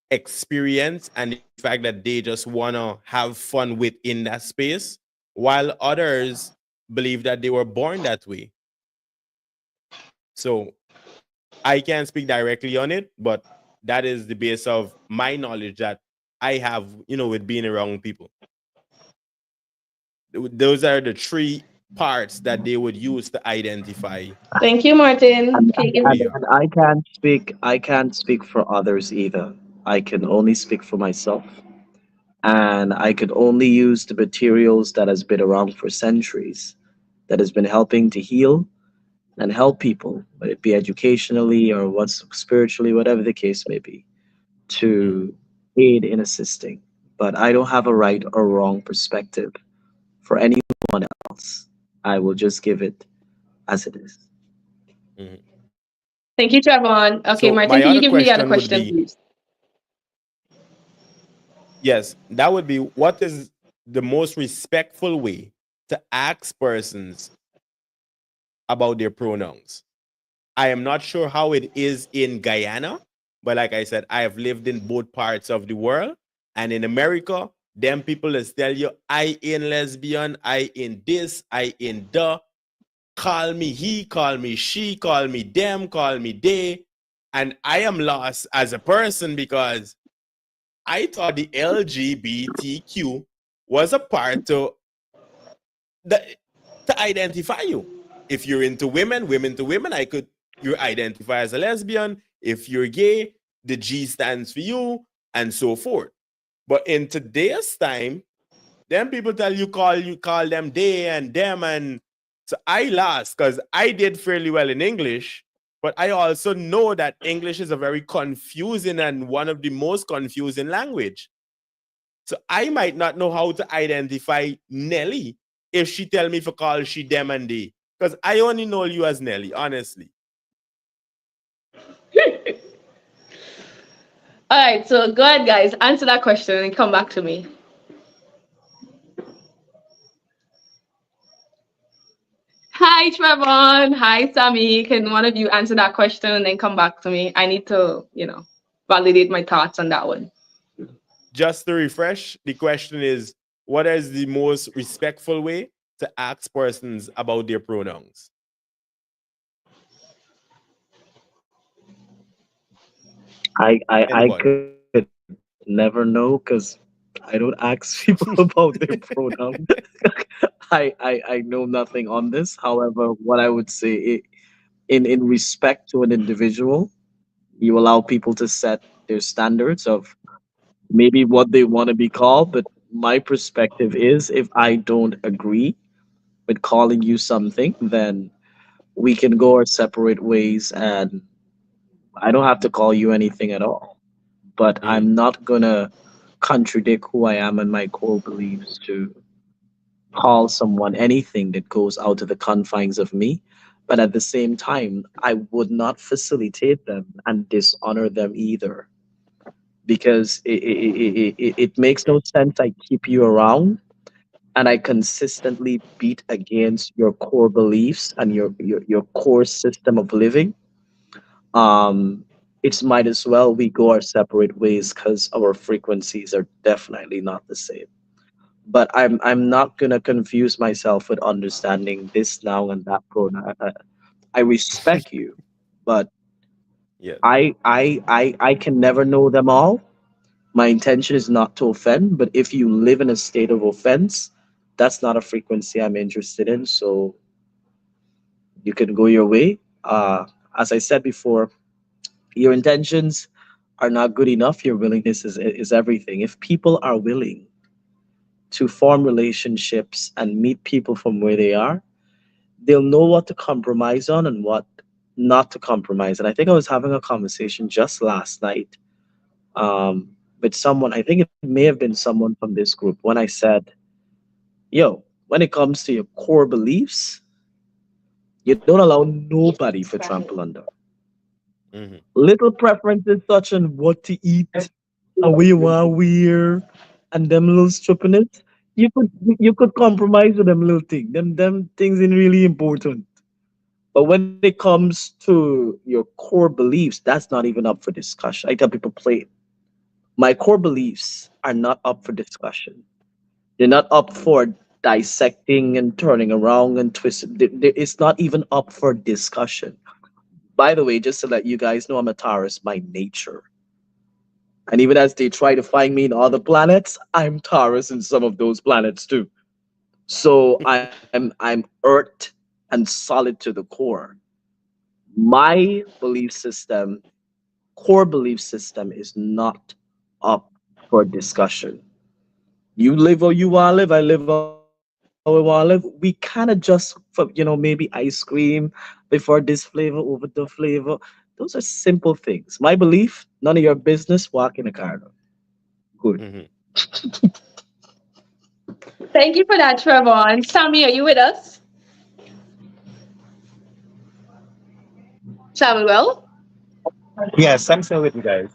experience and the fact that they just want to have fun within that space, while others believe that they were born that way. So I can't speak directly on it, but that is the base of my knowledge that I have, with being around people. Those are the three parts that they would use to identify Thank you, Martin. And, Okay, and, who and, they are. and I can't speak for others either. I can only speak for myself. And I could only use the materials that has been around for centuries, that has been helping to heal and help people, whether it be educationally or what's spiritually, whatever the case may be, Mhm. to aid in assisting. But I don't have a right or wrong perspective for anyone else. I will just give it as it is. Mhm. thank you, Trevon. Okay, So Martin, my can you other give me the other question would question, be, please? yes, that would be, what is the most respectful way to ask persons about their pronouns? I am not sure how it is in Guyana, but like I said, I have lived in both parts of the world. And in America, them people is tell you, I in lesbian, I in this, I in the. Call me he, call me she, call me them, call me they. And I am lost as a person because I thought the LGBTQ was a part the, to identify you. If you're into women, women to women, I could you identify as a lesbian. If you're gay, the G stands for you, and so forth. But in today's time, then people tell you call them they and them, and so I lost because I did fairly well in English, but I also know that English is a very confusing and one of the most confusing language. So I might not know how to identify Nelly if she tell me to call she them and they, because I only know you as Nelly, honestly. All right, so go ahead, guys. Answer that question and come back to me. Hi, Trevon. Hi, Sammy. Can one of you answer that question and then come back to me? I need to, validate my thoughts on that one. Just to refresh, the question is, what is the most respectful way to ask persons about their pronouns? I Anybody? could never know because I don't ask people about their pronouns. I know nothing on this. However, what I would say, in respect to an individual, you allow people to set their standards of maybe what they want to be called. But my perspective is, if I don't agree with calling you something, then we can go our separate ways, and I don't have to call you anything at all. But Mm, I'm not gonna contradict who I am and my core beliefs to call someone anything that goes out of the confines of me. But at the same time, I would not facilitate them and dishonor them either, because it makes no sense. I keep you around and I consistently beat against your core beliefs and your core system of living. um it's might as well we go our separate ways, because our frequencies are definitely not the same. But I'm not gonna confuse myself with understanding this now and that pronoun. I respect you, but yes. I can never know them all. My intention is not to offend, but if you live in a state of offense, that's not a frequency I'm interested in. So you can go your way. As I said before, your intentions are not good enough. Your willingness is everything. If people are willing to form relationships and meet people from where they are, they'll know what to compromise on and what not to compromise. And I think I was having a conversation just last night, with someone. I think it may have been someone from this group, when I said, yo, when it comes to your core beliefs, you don't allow nobody for trample under. Hmm. Little preferences such as what to eat and where you want to wear and them little stupidness, you could you could compromise with them little things. Them things ain't really important. But when it comes to your core beliefs, that's not even up for discussion. I tell people plain, my core beliefs are not up for discussion. They're not up for dissecting and turning around and twisting. It's not even up for discussion. By the way, just to let you guys know, I'm a Taurus by nature. And even as they try to find me in other planets, I'm Taurus in some of those planets too. So I'm earth and solid to the core. My belief system, core belief system, is not up for discussion. You live how you want to live, I live how I want to live. We kind of just for maybe ice cream before this flavor over the flavor. Those are simple things. My belief, none of your business, walk in the corner. Good. Hmm. Thank you for that, Trevon. Sammy, are you with us? Samuel? Yes, I'm still with you guys.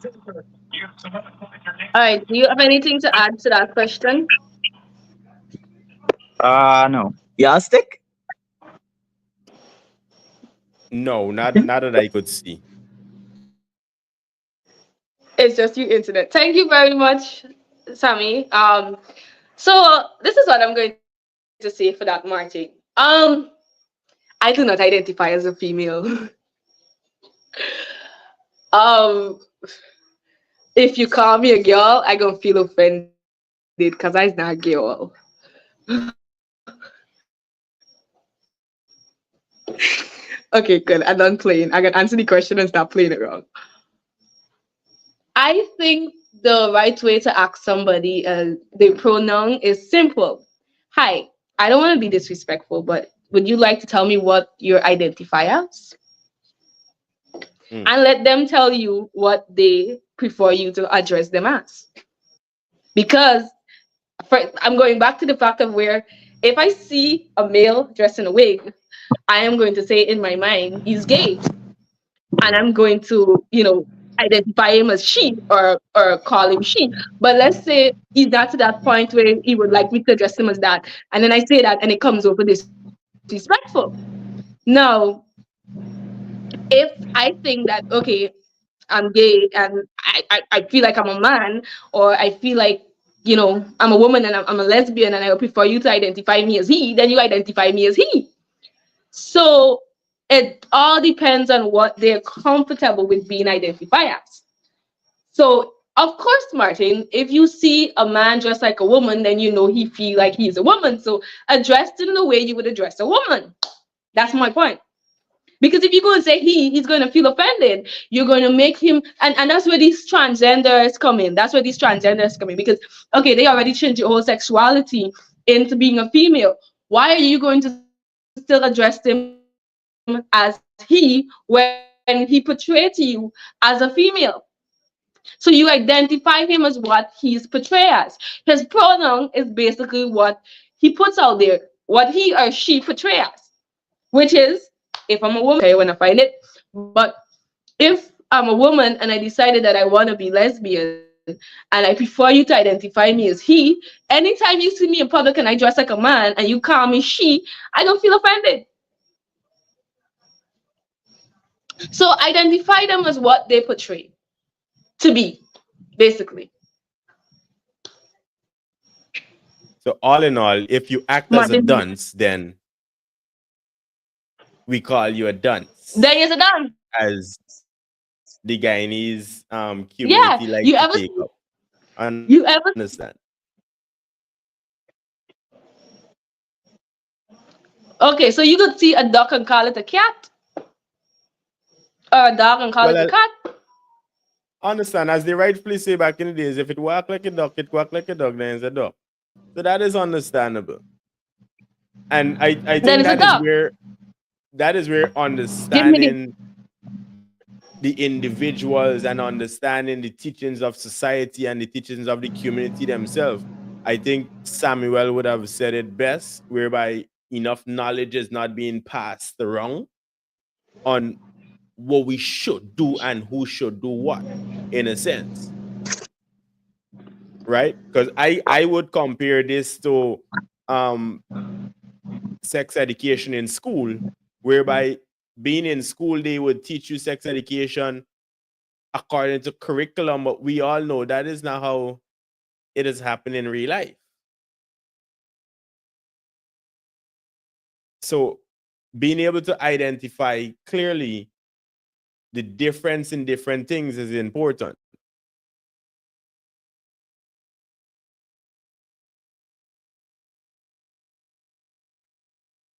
All right, do you have anything to add to that question? No. Yastic? No, not that I could see. It's just your internet. Thank you very much, Sammy. So this is what I'm going to say for that, Martin. I do not identify as a female. um, if you call me a girl, I gonna feel offended because I'm not a girl. Okay, Okay, good. I'm done playing. I can answer the question and stop playing it wrong. I think the right way to ask somebody the pronoun is simple. Hi, I don't want to be disrespectful, but would you like to tell me what you identify as? Mm. And let them tell you what they prefer you to address them as. Because I'm going back to the fact of where if I see a male dressed in a wig, I am going to say in my mind, he's gay. And Mm. I'm going to, identify him as she or call him she. But let's say he's not to that point where he would like me to address him as that. And then I say that and it comes over disrespectful. Now, if I think that, okay, I'm gay and I feel like I'm a man, or I feel like, I'm a woman and I'm a lesbian and I would prefer you to identify me as he, then you identify me as he. So it all depends on what they're comfortable with being identified as. So of course, Martin, if you see a man dressed like a woman, then you know he feel like he's a woman. So address it in the way you would address a woman. That's my point. Because if you go and say he's going to feel offended. You're going to make him, and that's where these transgenders come in. That's where these transgenders come in. Because, okay, they already changed your whole sexuality into being a female. Why are you going to still address him as he when he portrayed to you as a female? So you identify him as what he's portrayed as. His pronoun is basically what he puts out there, what he or she portrays as, which is, if I'm a woman, I'm going to tell you when I find it. But if I'm a woman and I decided that I want to be lesbian and I prefer you to identify me as he, anytime you see me in public and I dress like a man and you call me she, I don't feel offended. So identify them as what they portray to be, basically. So all in all, if you act as a Martin, dunce, then we call you a dunce, there is a done. as the Guyanese Yeah, community like you to ever take up. you Understand? ever okay, so you could see a duck and call it a cat, or a dog and call Well, it a cat. I understand. As they rightfully say back in the days, if it walk like a duck, it quack like a duck, then it's a duck. So that is understandable. And I Then think it's a duck. that is where Give me the understanding the individuals and understanding the teachings of society and the teachings of the community themselves. I think Samuel would have said it best, whereby enough knowledge is not being passed around on what we should do and who should do what, in a sense, right? Because I would compare this to um sex education in school, whereby being in school they would teach you sex education according to curriculum, but we all know that is not how it is happening in real life. So being able to identify clearly the difference in different things is important.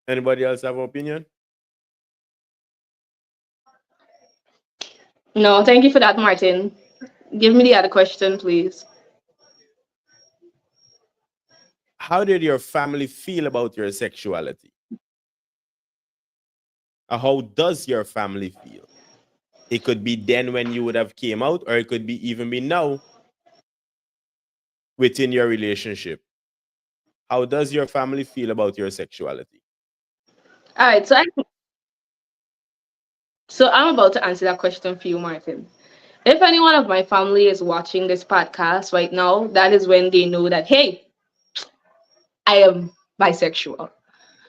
Anybody else have an opinion? no. Thank you for that, Martin. Give me the other question, please. How did your family feel about your sexuality? Or how does your family feel? It could be then when you would have came out, or it could be even be now within your relationship. How does your family feel about your sexuality? All right, so I'm about to answer that question for you, Martin. If anyone of my family is watching this podcast right now, that is when they know that, hey, I am bisexual.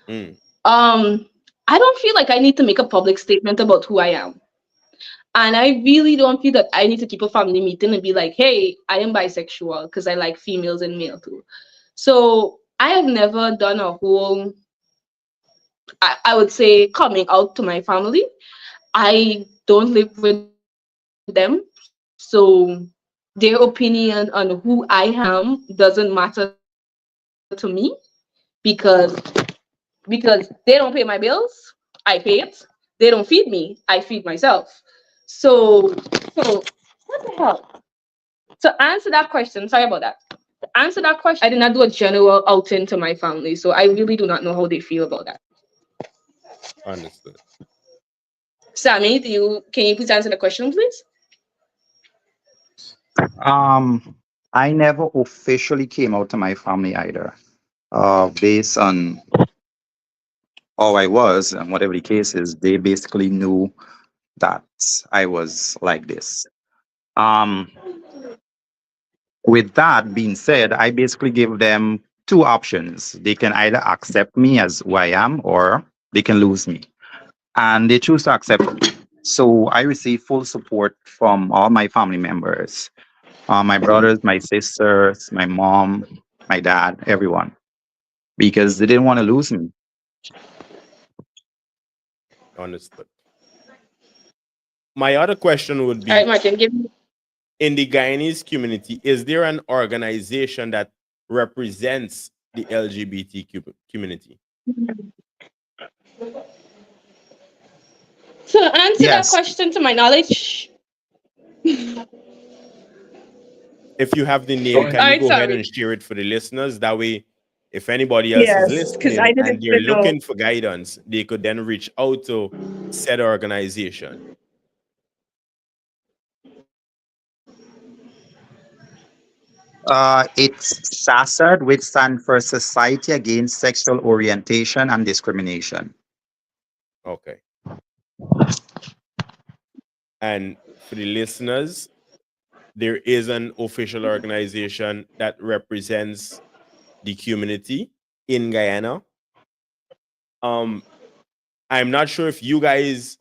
Mm. I don't feel like I need to make a public statement about who I am. And I really don't feel that I need to keep a family meeting and be like, hey, I am bisexual because I like females and male too. So I have never done a whole, I would say, coming out to my family. I don't live with them. So their opinion on who I am doesn't matter to me because they don't pay my bills. I pay it. They don't feed me. I feed myself. So what the hell? To answer that question, sorry about that. To answer that question, I did not do a general outing to my family, so I really do not know how they feel about that. Understood. Sammy, can you please answer the question, please? I never officially came out to my family either. Based on how I was and whatever the case is, they basically knew that I was like this. Um, with that being said, I basically give them two options. They can either accept me as who I am or they can lose me. And they choose to accept me. So I receive full support from all my family members, my brothers, my sisters, my mom, my dad, everyone, because they didn't want to lose me. Understood. My other question would All right, be, Martin, give me. in the Guyanese community, is there an organization that represents the LGBTQ community? To answer that Yes, question, to my knowledge, If you have the Go name, ahead. can all you right, go ahead sorry. and share it for the listeners? That way, if anybody else is Yes, because I listening didn't and they're even know. looking for guidance, they could then reach out to said organization. it's SASAD, which stands for Society Against Sexual Orientation and Discrimination. Okay. And for the listeners, there is an official organization that represents the community in Guyana. Um, I'm not sure if you guys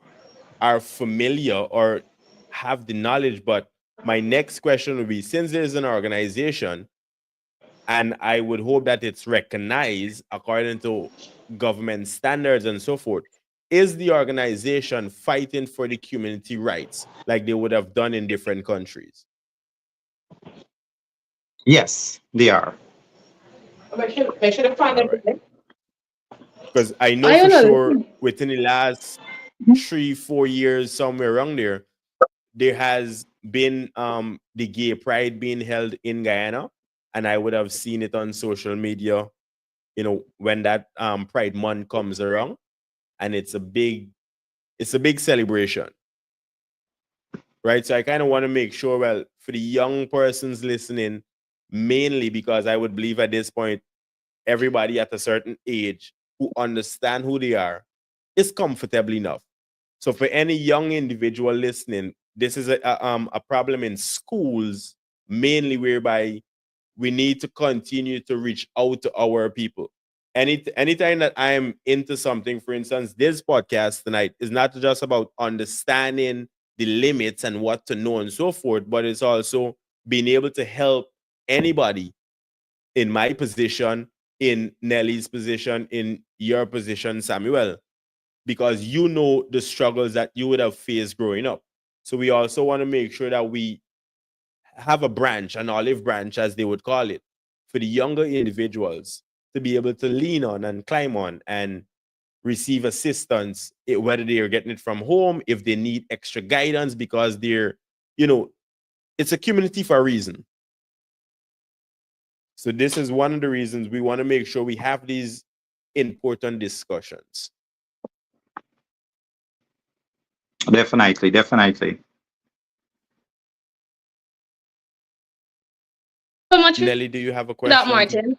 are familiar or have the knowledge, but my next question would be, since there's an organization, and I would hope that it's recognized according to government standards and so forth, is the organization fighting for the community rights like they would have done in different countries? Yes, they are. Make sure to find All right. it. Because I know I for don't know. sure within the last 3-4 years, somewhere around there, there has been the gay pride being held in Guyana, and I would have seen it on social media, when that Pride Month comes around, and it's a big celebration, right? So I kind of want to make sure, well, for the young persons listening, mainly because I would believe at this point, everybody at a certain age who understand who they are is comfortable enough. So for any young individual listening, this is a problem in schools, mainly whereby we need to continue to reach out to our people. Anytime that I'm into something, for instance, this podcast tonight is not just about understanding the limits and what to know and so forth, but it's also being able to help anybody in my position, in Nelly's position, in your position, Samuel, because you know the struggles that you would have faced growing up. So we also want to make sure that we have a branch, an olive branch, as they would call it, for the younger individuals to be able to lean on and climb on and receive assistance, whether they are getting it from home, if they need extra guidance, because you know, it's a community for a reason. So this is one of the reasons we want to make sure we have these important discussions. Definitely, definitely. So much for Nelly, do you have a that, question? Martin.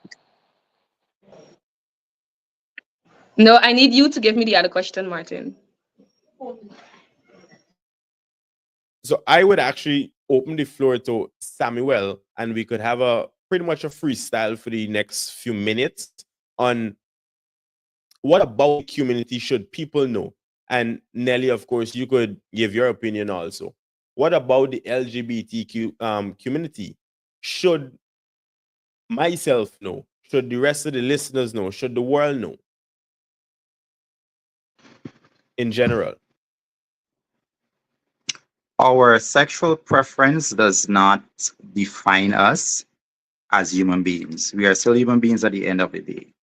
No, I need you to give me the other question, Martin. So I would actually open the floor to Samuel, and we could have a pretty much a freestyle for the next few minutes on what about the community should people know. And Nelly, of course, you could give your opinion also. What about the LGBTQ community should myself know? Should the rest of the listeners know? Should the world know in general? Our sexual preference does not define us as human beings. We are still human beings at the end of the day.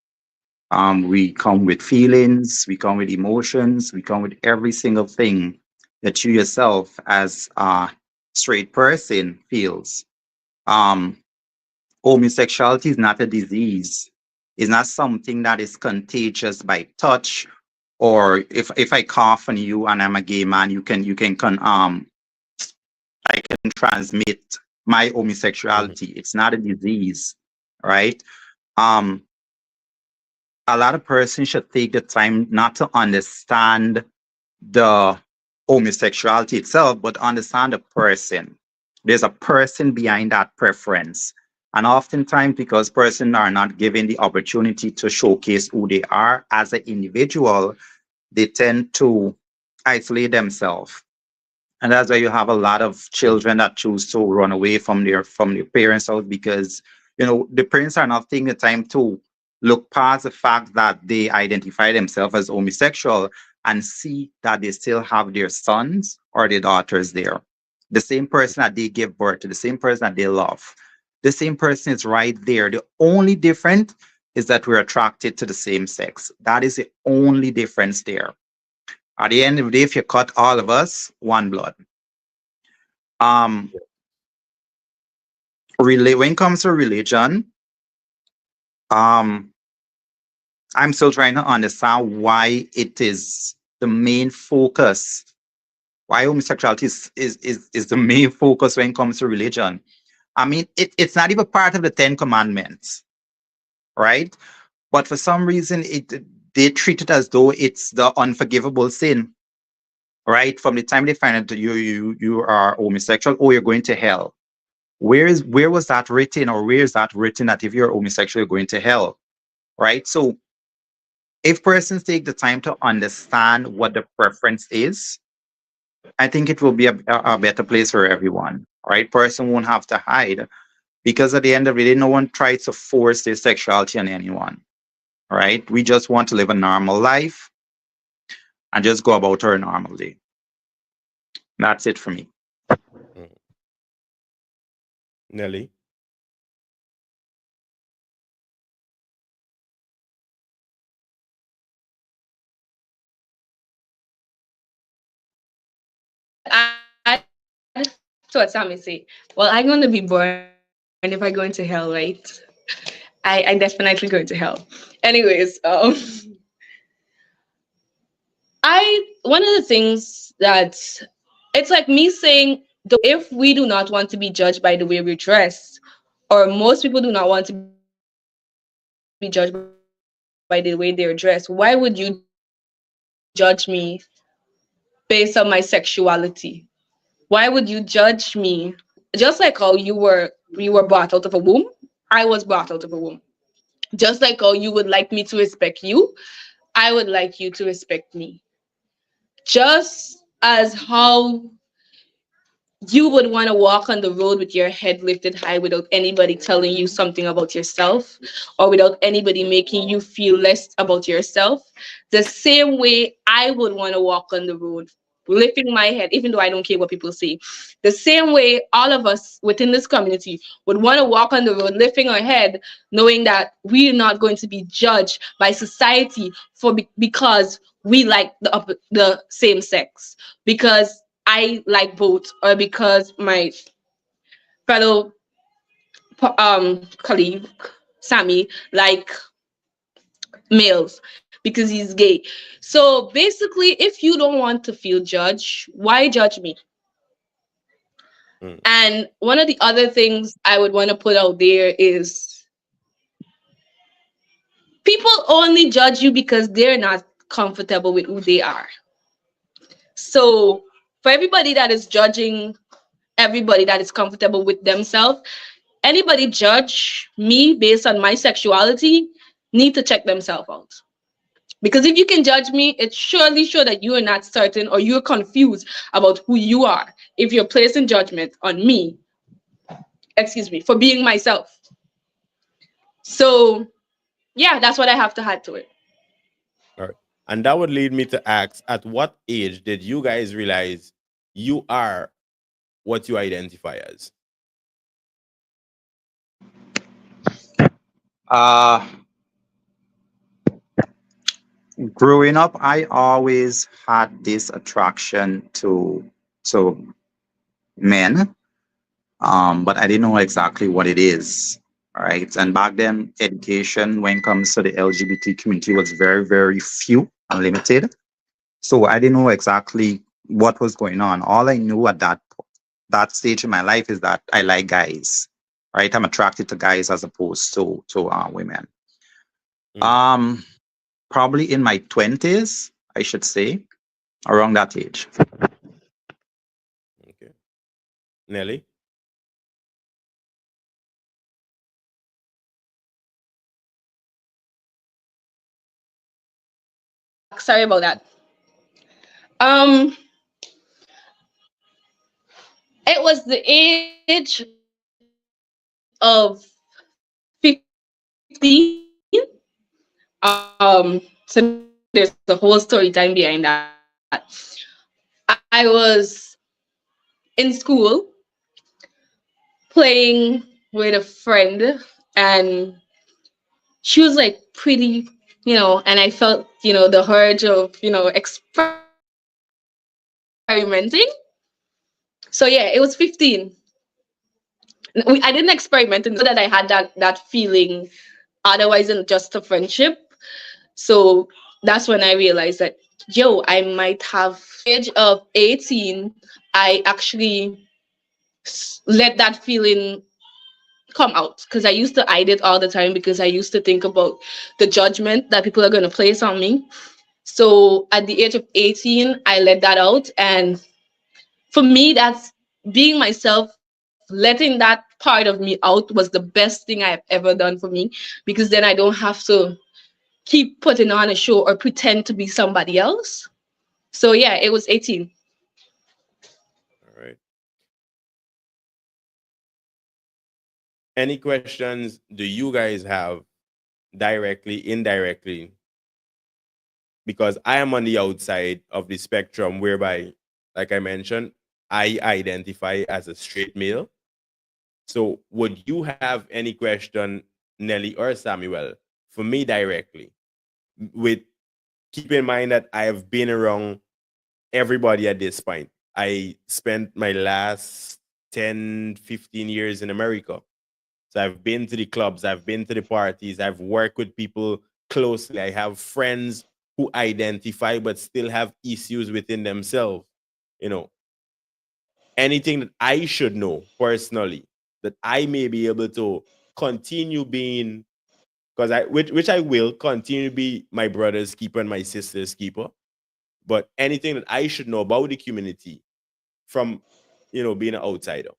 We come with feelings, we come with emotions, we come with every single thing that you yourself as a straight person feels. Um, Homosexuality is not a disease. It's not something that is contagious by touch, or if I cough on you and I'm a gay man, I can transmit my Mhm. homosexuality. It's not a disease, right? Um, a lot of persons should take the time not to understand the homosexuality itself, but understand the person. There's a person behind that preference. And oftentimes, because persons are not given the opportunity to showcase who they are as an individual, they tend to isolate themselves. And that's why you have a lot of Mhm. children that choose to run away from their parents house, because the parents are not taking the time to look past the fact that they identify themselves as homosexual and see that they still have their sons or their daughters there. The same person that they give birth to, the same person that they love. The same person is right there. The only difference is that we're attracted to the same sex. That is the only difference there. At the end of the day, if you cut all of us, one blood. Um, when it comes to religion, um, I'm still trying to understand why it is the main focus, why homosexuality is the main focus when it comes to religion. I mean, it's not even part of the Ten Commandments, right? But for some reason, they treat it as though it's the unforgivable sin, right? From the time they find out that you are homosexual, or you're going to hell. Where was that written, or where is that written that if you're homosexual, you're going to hell, right? So if persons take the time to understand what the preference is, I think it will be a better place for everyone, right? Person won't have to hide, because at the end of the day, no one tries to force their sexuality on anyone, right? We just want to live a normal life and just go about our normal day. That's it for me. Mhm. Nelly. Add to what Sammy say. Well, I'm gonna be burned if I go into hell, right? I definitely go into hell. Anyways, I one of the things that it's like me saying if we do not want to be judged by the way we dress, or most people do not want to be judged by the way they're dressed, why would you judge me based on my sexuality? Why would you judge me? Just like how you were brought out of a womb, I was brought out of a womb. Just like how you would like me to respect you, I would like you to respect me. Just as how you would want to walk on the road with your head lifted high without anybody telling you something about yourself, or without anybody making you feel less about yourself. The same way I would want to walk on the road lifting my head, even though I don't care what people say. The same way all of us within this community would want to walk on the road lifting our head, knowing that we're not going to be judged by society because we like the same sex, because I like both, or because my fellow colleague Sammy like males because he's gay. So basically, if you don't want to feel judged, why judge me? Mm. And one of the other things I would want to put out there is people only judge you because they're not comfortable with who they are. So for everybody that is judging everybody that is comfortable with themselves, anybody judge me based on my sexuality need to check themselves out. Because if you can judge me, it's surely sure that you are not certain, or you're confused about who you are if you're placing judgment on me, excuse me, for being myself. So yeah, that's what I have to add to it. All right. And that would lead me to ask, at what age did you guys realize you are what you identify as? Uh, Growing up, I always had this attraction to men, but I didn't know exactly what it is. Right. And back then, education when it comes to the LGBT community was very, very few and limited. So I didn't know exactly what was going on. All I knew at that stage in my life is that I like guys. Right. I'm attracted to guys as opposed to women. Mm, Um, Probably in my 20s, I should say, around that age. okay. Nelly? Sorry about that. Um, it was the age of 15. So there's a whole story time behind that. I was in school playing with a friend, and she was like pretty, and I felt, the urge of, experimenting. So yeah, it was 15. I didn't experiment and know that I had that feeling otherwise than just a friendship. So that's when I realized that, yo, I might have age of 18, I actually let that feeling come out, because I used to hide it all the time because I used to think about the judgment that people are going to place on me. So at the age of 18, I let that out. And for me, that's being myself, letting that part of me out was the best thing I've ever done for me, because then I don't have to keep putting on a show or pretend to be somebody else. So yeah, it was 18. All right. Any questions do you guys have directly, indirectly? Because I am on the outside of the spectrum whereby, like I mentioned, I identify as a straight male. So would you have any question, Nelly or Samuel, for me directly? With keep in mind that I have been around everybody at this point. I spent my last 10, 15 years in America. So I've been to the clubs, I've been to the parties, I've worked with people closely. I have friends who identify but still have issues within themselves. You know, anything that I should know personally that I may be able to continue being, because which I will continue to be my brother's keeper and my sister's keeper. But anything that I should know about the community from being an outsider.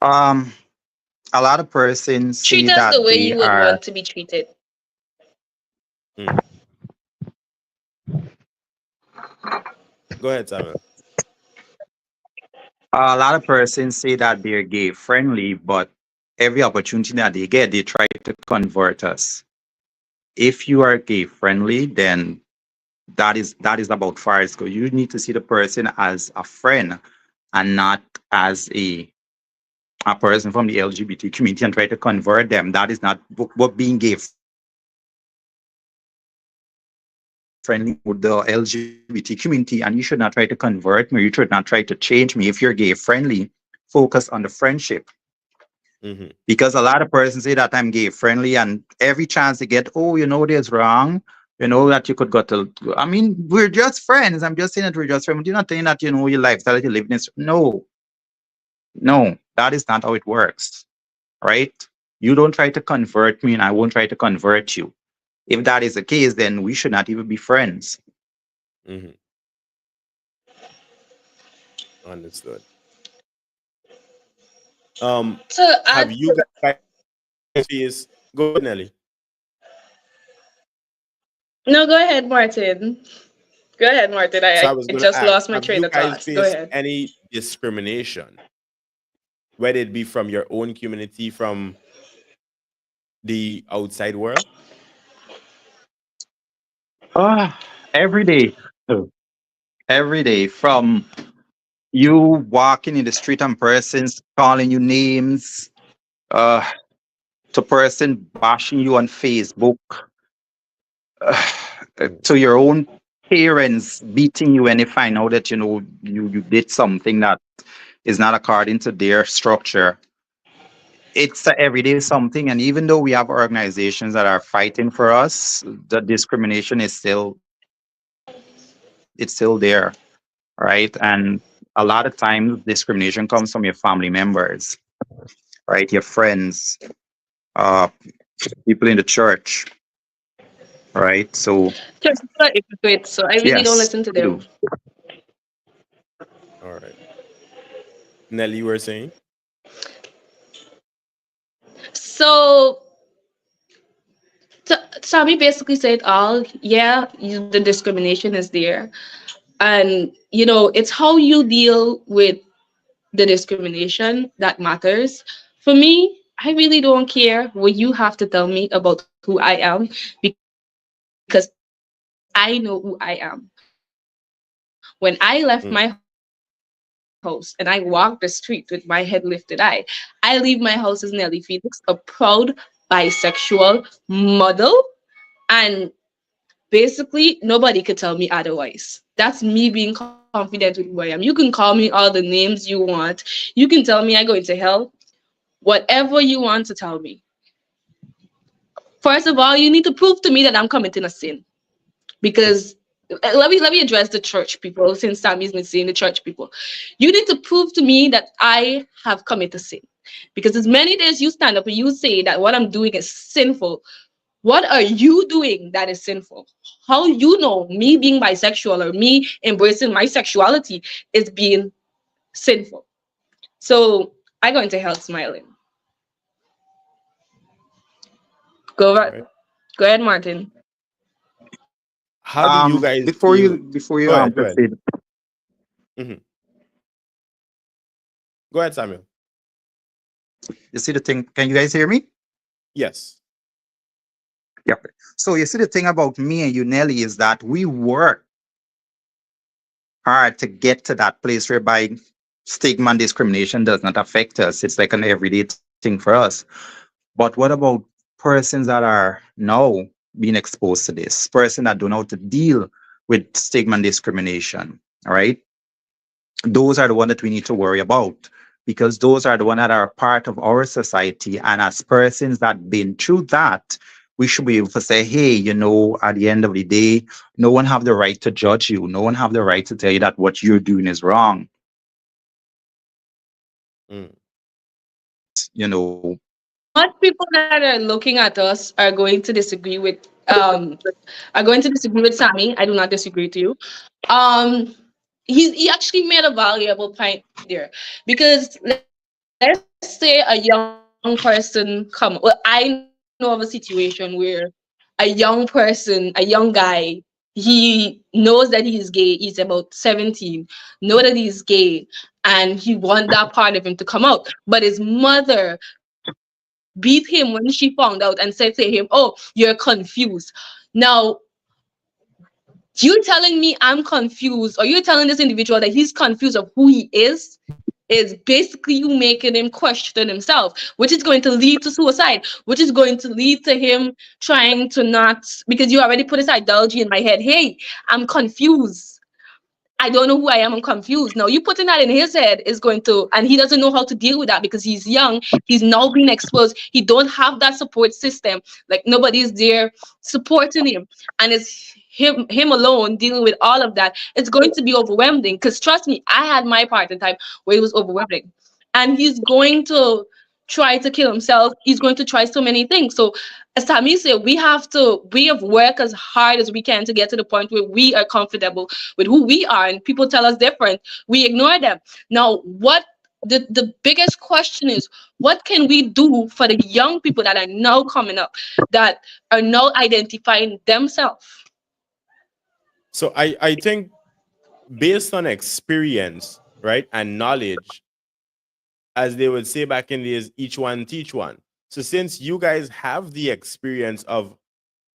Um, a lot of persons say Treat us the that way they you would are want to be treated. Mm. Go ahead, Samuel. a lot of persons say that they're gay friendly, but every opportunity that they get, they try to convert us. If you are gay friendly, then that is about far as go. You need to see the person as a friend and not as a person from the LGBT community and try to convert them. That is not what being gay friendly means. I am friendly with the LGBT community, and you should not try to convert me. You should not try to change me. If you're gay friendly, focus on the friendship. Mm-hmm. Because a lot of persons say that I'm gay friendly, and every chance they get, oh, there's wrong. That you could go to. I mean, we're just friends. I'm just saying that we're just friends. You're not saying that your lifestyle that you live in is no, no. That is not how it works, right? You don't try to convert me, and I won't try to convert you. If that is the case, then we should not even be friends. Mm-hmm. Understood. To Have add, you guys faced? Go ahead, Nelly. no, go ahead, Martin. Go ahead, Martin. So I I was going just to ask: lost my have train you of guys thought. Go faced ahead. any discrimination, whether it be from your own community, from the outside world? Ah, every day, oh, every day, from you walking in the street and persons calling you names, uh, to person bashing you on Facebook, to your own parents beating you when they find out that you did something that is not according to their structure. It's a everyday something, and even though we have organizations that are fighting for us, the discrimination is still it's still there, right? And a lot of times discrimination comes from your family members, right? Your friends, uh people in the church, right? So Church people are hypocrites, so I really don't yes, listen to we them. do. All right. Nelly, you were saying? So Sammy basically said all, yeah, the discrimination is there. And, it's how you deal with the discrimination that matters. For me, I really don't care what you have to tell me about who I am because I know who I am. When I left my house and I walked the street with my head lifted high, I leave my house as Nelly Felix, a proud bisexual model, and basically nobody could tell me otherwise. That's me being confident with who I am. You can call me all the names you want. You can tell me I go into hell, whatever you want to tell me. First of all, you need to prove to me that I'm committing a sin. Because let me address the church people, since Sammy's been saying the church people. You need to prove to me that I have committed sin. Because as many days you stand up and you say that what I'm doing is sinful, what are you doing that is sinful? How you know me being bisexual or me embracing my sexuality is being sinful? So I go into hell smiling. Go All right. right. Go ahead, Martin. How do you guys Before you feel? before you Go ahead. Go ahead. proceed, Hmm. Go ahead, Samuel. you see the thing. Can you guys hear me? Yes. Yep. So you see the thing about me and you, Nelly, is that we work hard to get to that place whereby stigma and discrimination does not affect us. It's like an everyday thing for us. But what about persons that are now being exposed to this? Persons that don't know how to deal with stigma and discrimination. All right. Those are the one that we need to worry about, because those are the one that are part of our society. And as persons that been through that, we should be able to say, hey, at the end of the day, no one have the right to judge you. No one have the right to tell you that what you're doing is wrong. Mm. Much people that are looking at us are going to disagree with Sammy. I do not disagree with you. Um he actually made a valuable point there, because let's say a young person I know of a situation where a young person, a young guy, he knows that he's gay. He's about 17, know that he's gay, and he want that part of him to come out. But his mother beat him when she found out and said to him, "Oh, you're confused." Now, you telling me I'm confused, or you're telling this individual that he's confused of who he is basically you making him question himself, which is going to lead to suicide, which is going to lead to him trying to not, because you already put this ideology in my head. Hey, I'm confused. I don't know who I am. I'm confused. Now, you putting that in his head is going to, and he doesn't know how to deal with that because he's young. He's now being exposed. He don't have that support system. Like nobody's there supporting him, and it's him alone dealing with all of that. It's going to be overwhelming. Because trust me, I had my part in time where it was overwhelming, and he's going to try to kill himself. He's going to try so many things. So, as Tammy said, we have worked as hard as we can to get to the point where we are comfortable with who we are, and people tell us different, we ignore them. Now, what the biggest question is, what can we do for the young people that are now coming up, that are now identifying themselves? So I think based on experience, right, and knowledge, as they would say back in the days, each one teach one. So since you guys have the experience of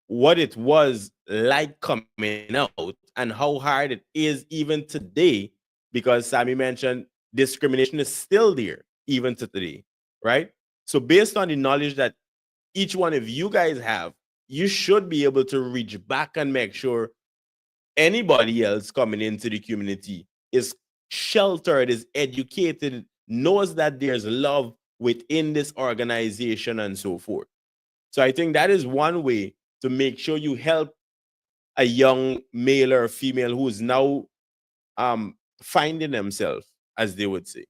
what it was like coming out and how hard it is even today, because Sammy mentioned discrimination is still there even to today, right? So based on the knowledge that each one of you guys have, you should be able to reach back and make sure anybody else coming into the community is sheltered, is educated, knows that there's love within this organization and so forth. So I think that is one way to make sure you help a young male or female who is now finding themselves, as they would say.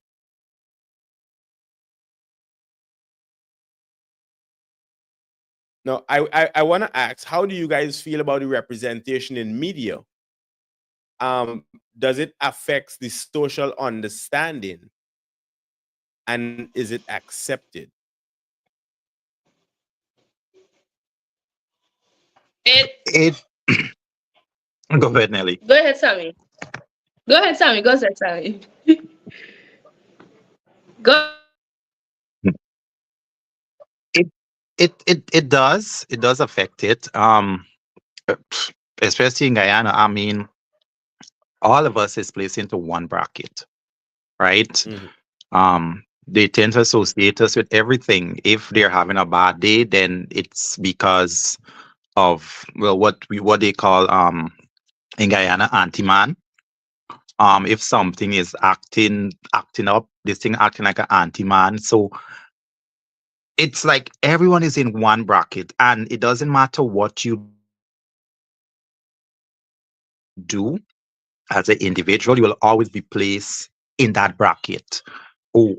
Now, I want to ask, how do you guys feel about the representation in media? Does it affect the social understanding, and is it accepted? It. It Go ahead, Nelly. Go ahead, Sammy. Go ahead, Sammy. Go ahead, Sammy. Go ahead, Sammy. It it does affect it. Uh, Especially in Guyana. I mean, all of us is placed into one bracket, right? Mhm. They tend to associate us with everything. If they're having a bad day, then it's because of, well, what they call in Guyana, anti-man. If something is acting up, this thing acting like an anti-man. So it's like everyone is in one bracket, and it doesn't matter what you do as an individual, you will always be placed in that bracket. Oh,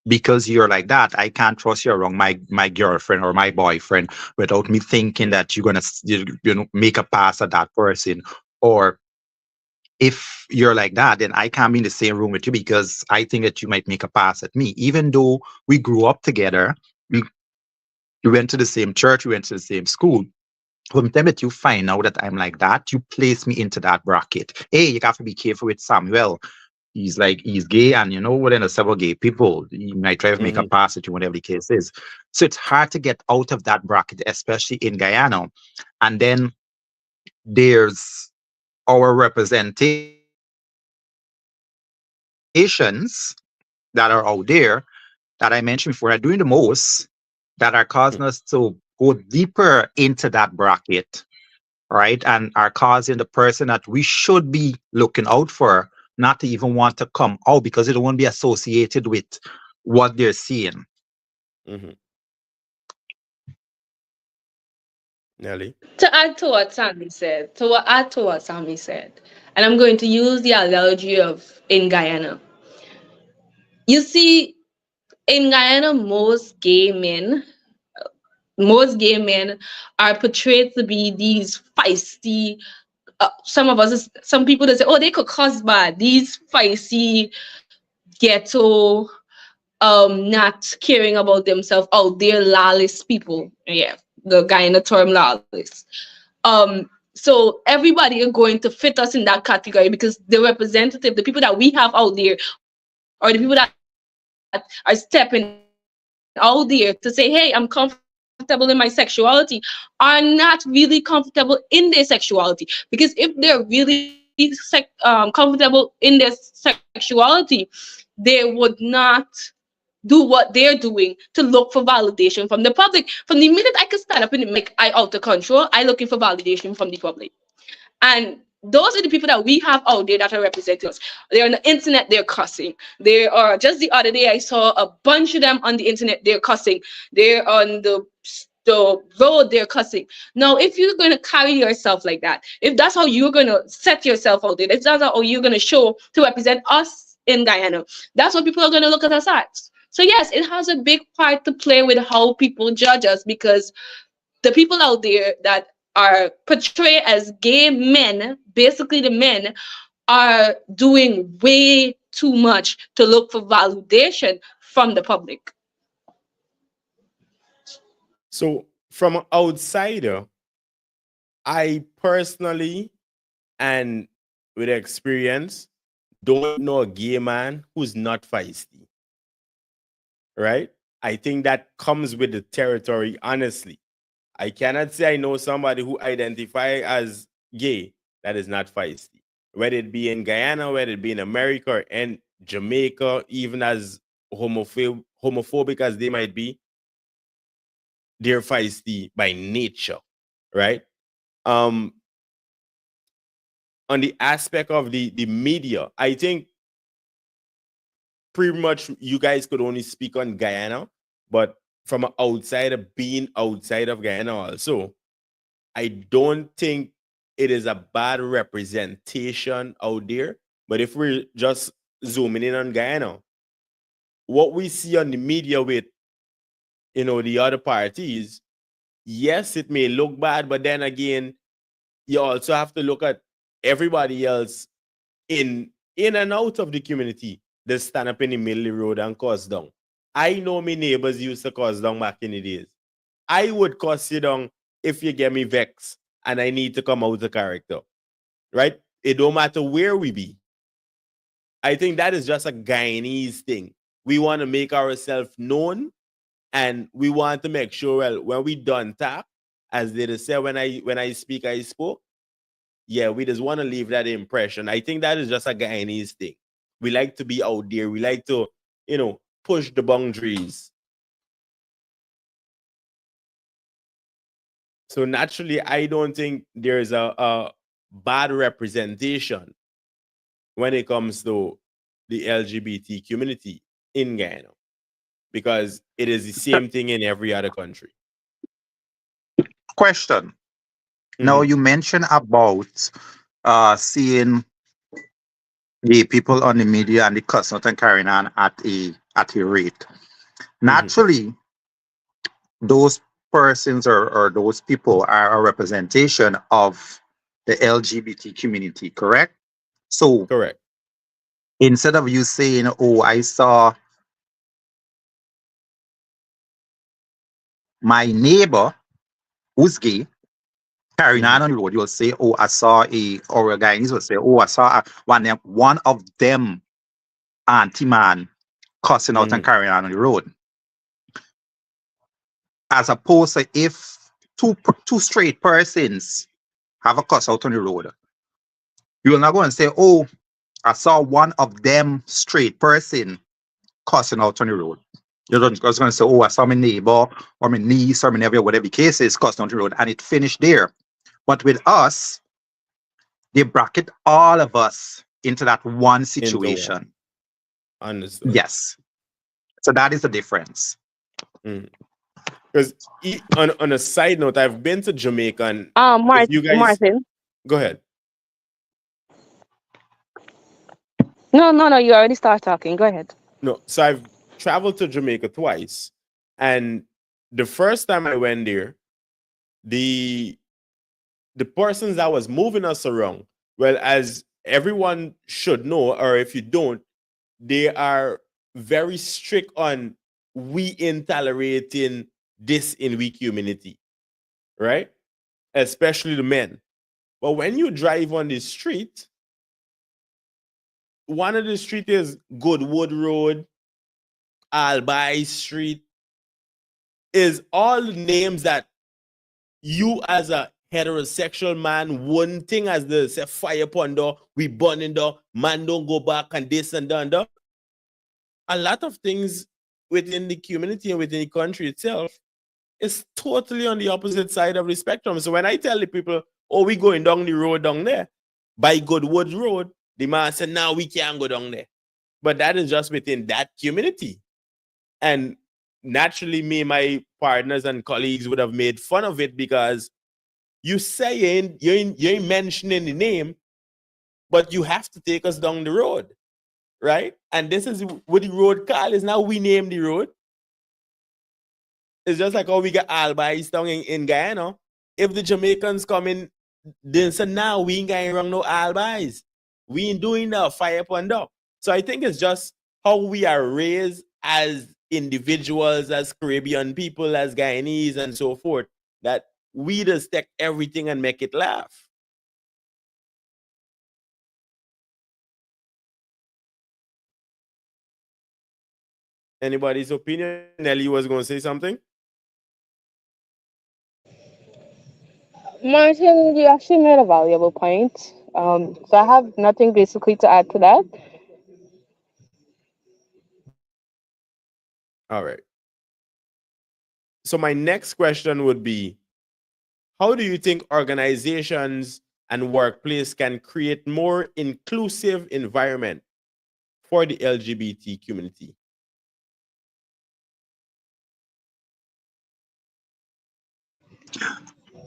because you're like that, I can't trust you around my girlfriend or my boyfriend without me thinking that you're gonna make a pass at that person. Or if you're like that, then I can't be in the same room with you because I think that you might make a pass at me, even though we grew up together. We, we went to the same church, we went to the same school. From the time that you find out that I'm like that, you place me into that bracket. Hey, you have to be careful with Samuel. He's gay, and within several gay people, he might try to make a Mhm. pass at you, whatever the case is. So it's hard to get out of that bracket, especially in Guyana. And then there's our representations that are out there that I mentioned before are doing the most, that are causing us to go deeper into that bracket, right? And are causing the person that we should be looking out for not to even want to come out because it won't be associated with what they're seeing. Mhm. Nelly. To add to what Sammy said, and I'm going to use the analogy of in Guyana. You see, in Guyana, most gay men are portrayed to be these feisty. Some people that say, oh, they could cause bad. These feisty, ghetto, not caring about themselves. Oh, they're lawless people. Yeah, the Guyana term lawless. So everybody are going to fit us in that category because the people that we have out there, or the people that are stepping out there to say, hey, I'm comfortable in my sexuality, are not really comfortable in their sexuality. Because if they're really comfortable in their sexuality, they would not do what they're doing to look for validation from the public. From the minute I can stand up in the mic, I out of control. I looking for validation from the public. And those are the people that we have out there that are representing us. They're on the internet, they're cussing. Just the other day, I saw a bunch of them on the internet, they're cussing. They're on the road, they're cussing. Now, if you're going to carry yourself like that, if that's how you're going to set yourself out there, if that's how you're going to show to represent us in Guyana, that's what people are going to look at us as. So yes, it has a big part to play with how people judge us, because the people out there that are portrayed as gay men, basically the men, are doing way too much to look for validation from the public. So, from an outsider, I personally and with experience don't know a gay man who's not feisty, right? I think that comes with the territory, honestly. I cannot say I know somebody who identify as gay that is not feisty. Whether it be in Guyana, whether it be in America or in Jamaica, even as homophobic as they might be, they're feisty by nature, right? Um, on the aspect of the media, I think pretty much you guys could only speak on Guyana, but from an outsider being outside of Guyana also, I don't think it is a bad representation out there. But if we're just zooming in on Guyana, what we see on the media with the other parties, yes, it may look bad, but then again, you also have to look at everybody else in and out of the community that stand up in the middle of the road and cause down. I know my neighbors used to cause down back in the days. I would cause you down if you get me vexed and I need to come out of character, right? It don't matter where we be. I think that is just a Guyanese thing. We want to make ourselves known, and we want to make sure, well, when we done talk, as they just say, when I speak, I spoke. Yeah, we just want to leave that impression. I think that is just a Guyanese thing. We like to be out there. We like to, push the boundaries. So naturally, I don't think there's a bad representation when it comes to the LGBT community in Guyana, because it is the same thing in every other country. Question. Now Mm-hmm, you mentioned about seeing the people on the media and the cussing out and carrying on at a rate. mm-hmm. Naturally, those persons or those people are a representation of the LGBT community, correct? So Correct. instead of you saying, "Oh, I saw my neighbor who's gay carrying Mm-hmm, on the road," you'll say, "Oh, I saw or a guy will say, oh, I saw one of them auntie man cussing out and mm-hmm. carrying on the road." As opposed to if two straight persons have a cuss out on the road, you're not going to say, "Oh, I saw one of them straight person cussing out on the road." You're just going to say, "Oh, I saw my neighbor or my niece or my nephew, whatever the case is, cussing on the road," and it finished there. But with us, they bracket all of us into that one Into one. situation. Understood. Yes. So that is the difference. Because on a side note, I've been to Jamaica, and if you guys Martin. go ahead. No, no, no. You already start talking. Go ahead. No, so I've traveled to Jamaica twice, and the first time I went there, the the persons that was moving us around, well, as everyone should know, or if you don't, they are very strict on we in tolerating this in we community, right? Especially the men. But when you drive on the street, one of the street is Goodwood Road, Albi Street, is all names that you as a heterosexual man one thing as the say fire ponder, we burning the man don't go back and this and that and that. A lot of things within the community and within the country itself is totally on the opposite side of the spectrum. So when I tell the people, oh, we going down the road down there by Goodwood Road, the man said, now we can't go down there. But that is just within that community. And naturally, me, my partners and colleagues would have made fun of it because you saying you ain't mentioning the name, but you have to take us down the road, right? And this is what the road call is now. We name the road. It's just like how we got Albais down in Guyana. If the Jamaicans come in, then say now we ain't going wrong no Albais. We ain't doing the fire upon dog. So I think it's just how we are raised as individuals, as Caribbean people, as Guyanese, and so forth, that we just take everything and make it laugh. Anybody's opinion? Nelly was going to say something. Martin, you actually made a valuable point. So I have nothing basically to add to that. All right. So my next question would be, how do you think organizations and workplace can create more inclusive environment for the LGBT community?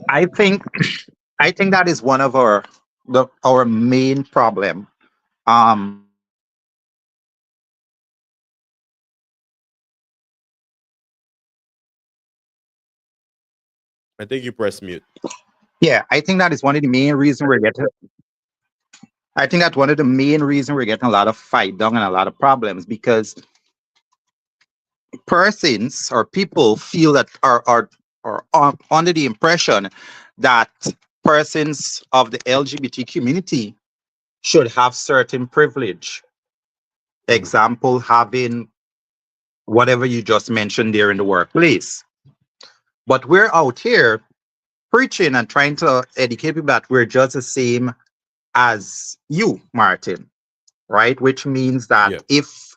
I think I think that is one of our main problem. I think you press mute. Yeah, I think that is one of the main reasons we're getting. I think that's one of the main reasons we're getting a lot of fight down and a lot of problems because persons or people feel that are under the impression that persons of the LGBT community should have certain privilege. Mhm. Example, having whatever you just mentioned there in the workplace. But we're out here preaching and trying to educate people that we're just the same as you, Martin, right? Which means Yeah. that if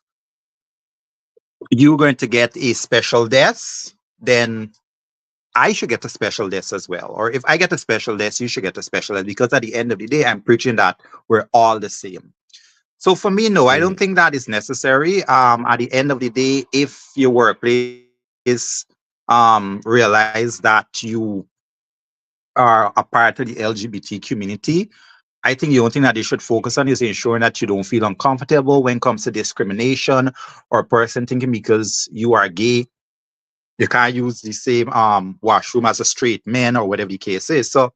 you're going to get a special desk, then I should get a special desk as well. Or if I get a special desk, you should get a special desk because at the end of the day, I'm preaching that we're all the same. So for me, no, I don't Mhm. think that is necessary. At the end of the day, if your workplace realize that you are a part of the LGBT community, I think the only thing that they should focus on is ensuring that you don't feel uncomfortable when it comes to discrimination or a person thinking because you are gay, you can't use the same washroom as a straight man or whatever the case is. So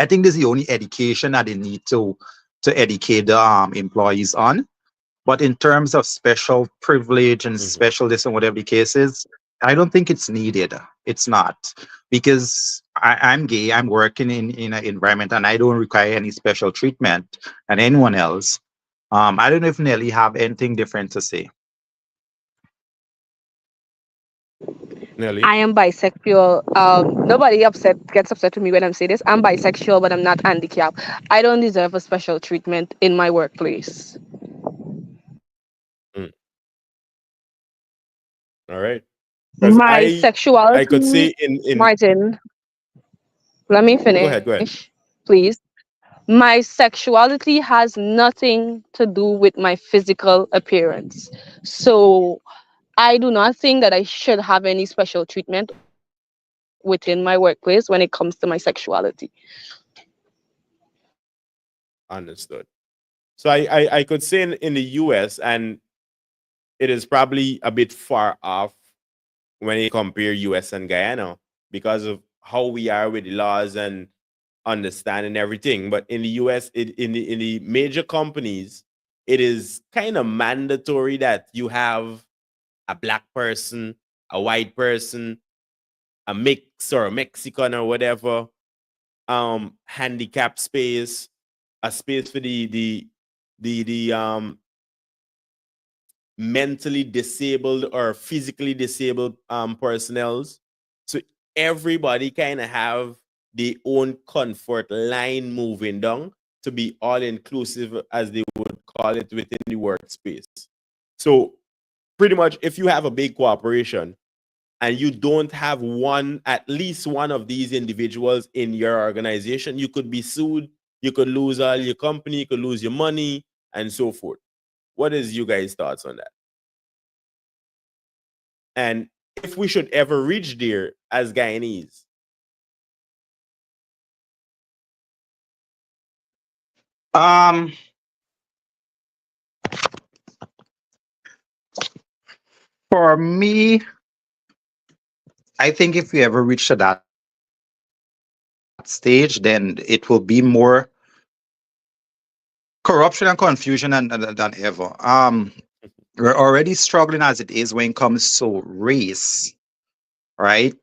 I think this is the only education that they need to educate the employees on. But in terms of special privilege and Mhm. special this and whatever the case is, I don't think it's needed. It's not because I'm gay. I'm working in an environment and I don't require any special treatment and anyone else. I don't know if Nelly have anything different to say. Nelly. I am bisexual. Nobody upset gets upset with me when I'm saying this. I'm bisexual, but I'm not handicapped. I don't deserve a special treatment in my workplace. Mm. All right. Because My I could sexuality, say in Martin, let me go ahead, go ahead. finish, please. My sexuality has nothing to do with my physical appearance. So I do not think that I should have any special treatment within my workplace when it comes to my sexuality. Understood. So I could say in the US, and it is probably a bit far off when you compare US and Guyana because of how we are with the laws and understanding everything. But in the US, in the major companies, it is kind of mandatory that you have a black person, a white person, a mix or a Mexican or whatever, handicap space, a space for the mentally disabled or physically disabled personnels. So everybody kind of have their own comfort line moving down to be all inclusive, as they would call it, within the workspace. So pretty much, if you have a big corporation and you don't have one, at least one of these individuals in your organization, you could be sued, you could lose all your company, you could lose your money, and so forth. What is you guys' thoughts on that? And if we should ever reach there as Guyanese. Um, for me, I think if we ever reach to that stage, then it will be more corruption and confusion than ever. We're already struggling as it is when it comes to race, right?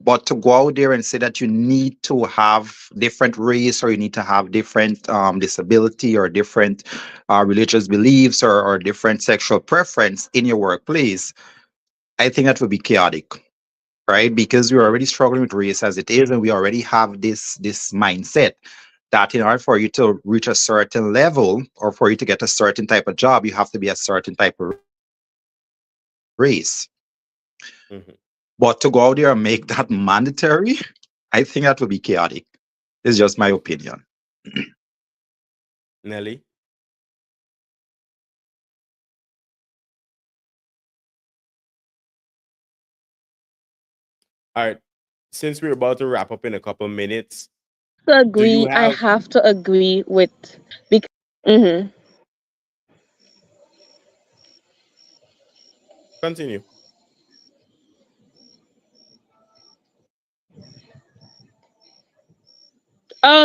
But to go out there and say that you need to have different race or you need to have different disability or different religious beliefs or different sexual preference in your workplace, I think that would be chaotic, right? Because we're Mm, already struggling with race as it is, and we already have this mindset that in order for you to reach a certain level or for you to get a certain type of job, you have to be a certain type of race. mhm, But But to go out there and make that mandatory, I think that would be chaotic. It's just my opinion. Nelly? All right. Since we're about to wrap up in a couple minutes, To do you agree, I have have to agree with hmm continue?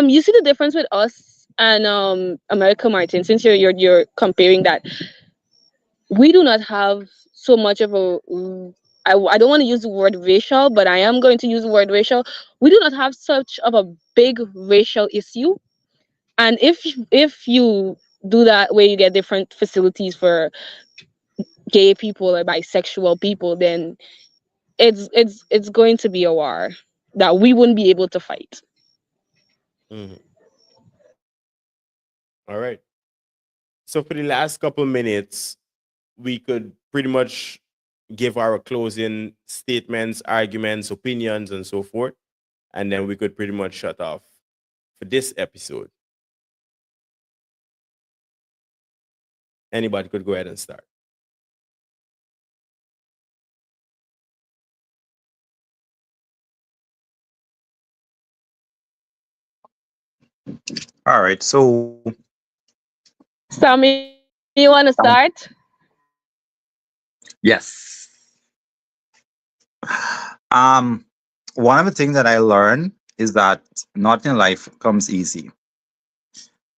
you see the difference with us and America, Martin, since you're comparing that. We do not have so much of a I don't want to use the word racial, but I am going to use the word racial. We do not have such of a big racial issue. And if you do that where you get different facilities for gay people or bisexual people, then it's going to be a war that we wouldn't be able to fight. Mhm. All right. So for the last couple minutes, we could pretty much give our closing statements, arguments, opinions, and so forth. And then we could pretty much shut off for this episode. Anybody could go ahead and start. All right. So, Sammy, you want to start? um, yes. Um, One of the things that I learned is that not in life comes easy.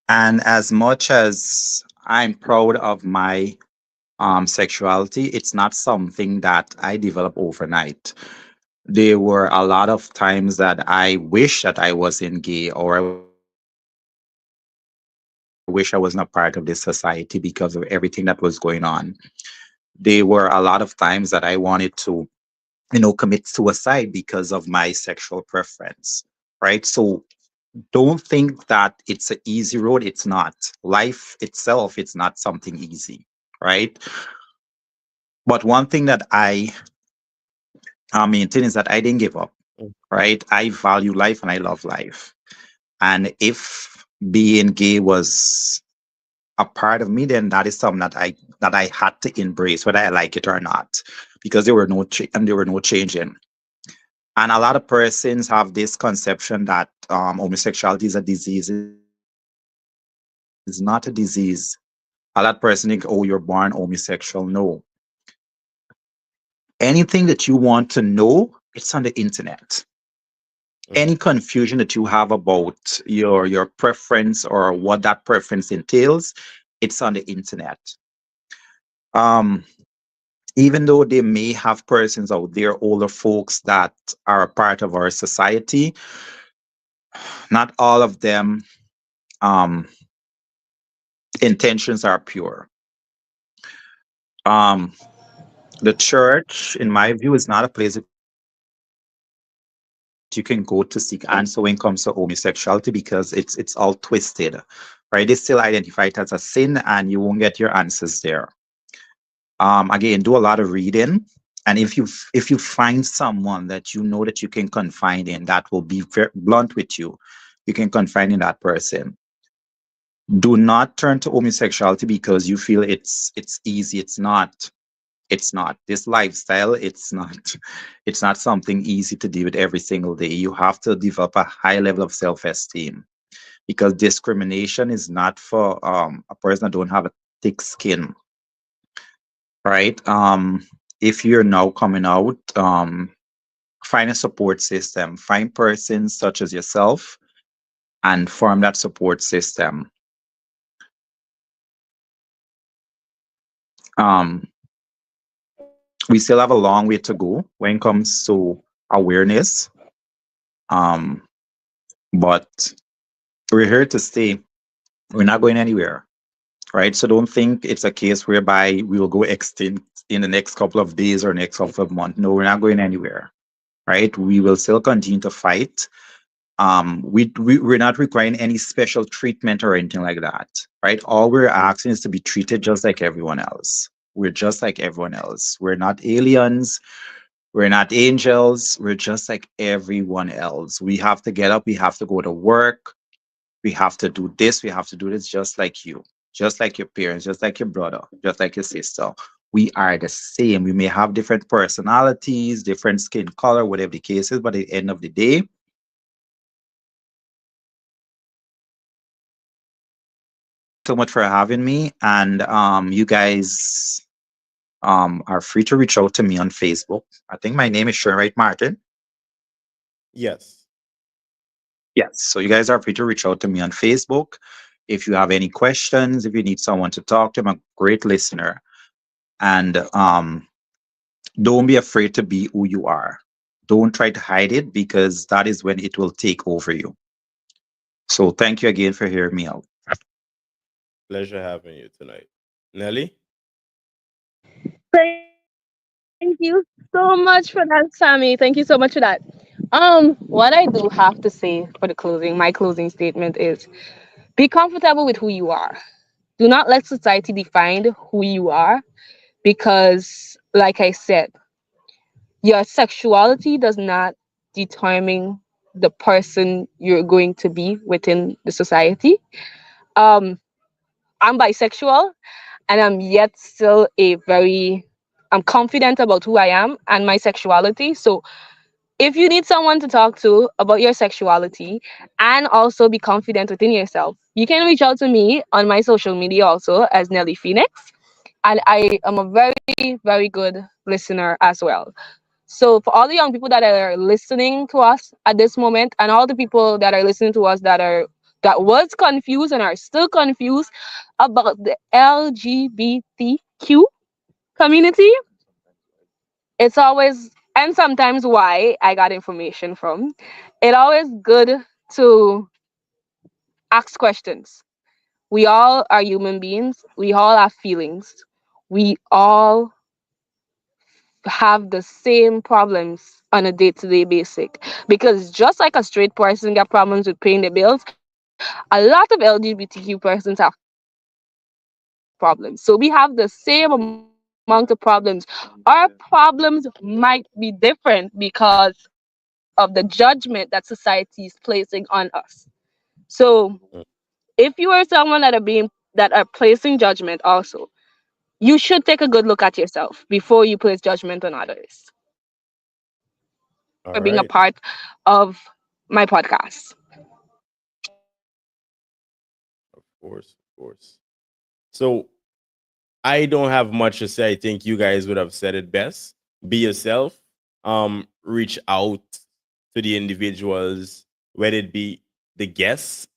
And as much as I'm proud of my sexuality, it's not something that I developed overnight. There were a lot of times that I wish that I wasn't gay, or I wish I was not part of this society because of everything that was going on. There were a lot of times that I wanted to, commit suicide because of my sexual preference, right? So don't think that it's an easy road. It's not. Life itself, it's not something easy, right? But one thing that I maintain is that I didn't give up, right? I value life and I love life. And if being gay was a part of me, then that is something that I had to embrace, whether I like it or not, because there were no changing. And a lot of persons have this conception that homosexuality is a disease. It's not a disease. A lot of persons think, oh, you're born homosexual. No. Anything that you want to know, it's on the internet. Any Mhm. confusion that you have about your preference or what that preference entails, it's on the internet. Um, Even though they may have persons out there, older folks that are a part of our society, not all of them um, intentions are pure. Um, the church, in my view, is not a place that you can go to seek answer when it comes to homosexuality because it's all twisted, right? They still identify it as a sin, and you won't get your answers there. Again, do a lot of reading, and if you find someone that you know that you can confide in, that will be very blunt with you, you can confide in that person. Do not turn to homosexuality because you feel it's easy. It's not this lifestyle. It's not something easy to deal with every single day. You have to develop a high level of self-esteem because discrimination is not for a person that don't have a thick skin, right? If you're now coming out, find a support system, find persons such as yourself, and form that support system. Um, we still have a long way to go when it comes to awareness, um, but we're here to stay. We're not going anywhere, right? So don't think it's a case whereby we will go extinct in the next couple of days or next couple of months. No, we're not going anywhere, right? We will still continue to fight. We're not requiring any special treatment or anything like that, right? All we're asking is to be treated just like everyone else. We're just like everyone else. We're not aliens. We're not angels. We're just like everyone else. We have to get up. We have to go to work. We have to do this. We have to do this just like you, just like your parents, just like your brother, just like your sister. We are the same. We may have different personalities, different skin color, whatever the case is, but at the end of the day, so much for having me. And you guys are free to reach out to me on Facebook. I think my name is Sure Right Martin. Yes. Yes. So you guys are free to reach out to me on Facebook. If you have any questions, if you need someone to talk to, I'm a great listener. And don't be afraid to be who you are. Don't try to hide it because that is when it will take over you. So thank you again for hearing me out. Pleasure having you tonight. Nelly? Thank you so much for that, Sammy. Thank you so much for that. What I do have to say for the closing, my closing statement is be comfortable with who you are. Do not let society define who you are because, like I said, your sexuality does not determine the person you're going to be within the society. Um, I'm bisexual and I'm yet still I'm confident about who I am and my sexuality. So if you need someone to talk to about your sexuality and also be confident within yourself, you can reach out to me on my social media also as Nelly Phoenix. And I am a very, very good listener as well. So for all the young people that are listening to us at this moment, and all the people that are listening to us that was confused and are still confused about the LGBTQ community, it's always and sometimes why I got information from. It always good to ask questions. We all are human beings. We all have feelings. We all have the same problems on a day-to-day basis because just like a straight person got problems with paying their bills, a lot of LGBTQ persons have problems. So we have the same amount of problems. Our problems might be different because of the judgment that society is placing on us. So if you are someone that are placing judgment also, you should take a good look at yourself before you place judgment on others. Thank you so much for being a part All of right. my podcast. Of course. Of course. So I don't have much to say. I think you guys would have said it best. Be yourself. Reach out to the individuals, whether it be the guests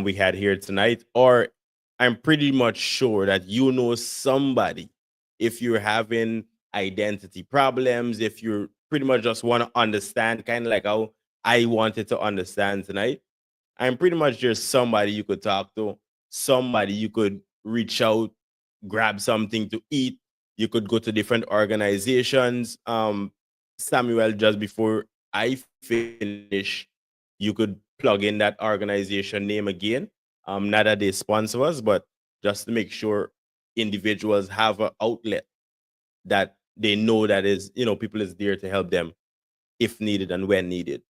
we had here tonight, or I'm pretty much sure that you know somebody. If you're having identity problems, if you pretty much just want to understand, kind of like how I wanted to understand tonight, I'm pretty much just somebody you could talk to, somebody you could reach out, grab something to eat. You could go to different organizations. Samuel, just before I finish, you could plug in that organization name again. Not that they sponsor us, but just to make sure individuals have an outlet that they know that is, people is there to help them if needed and when needed.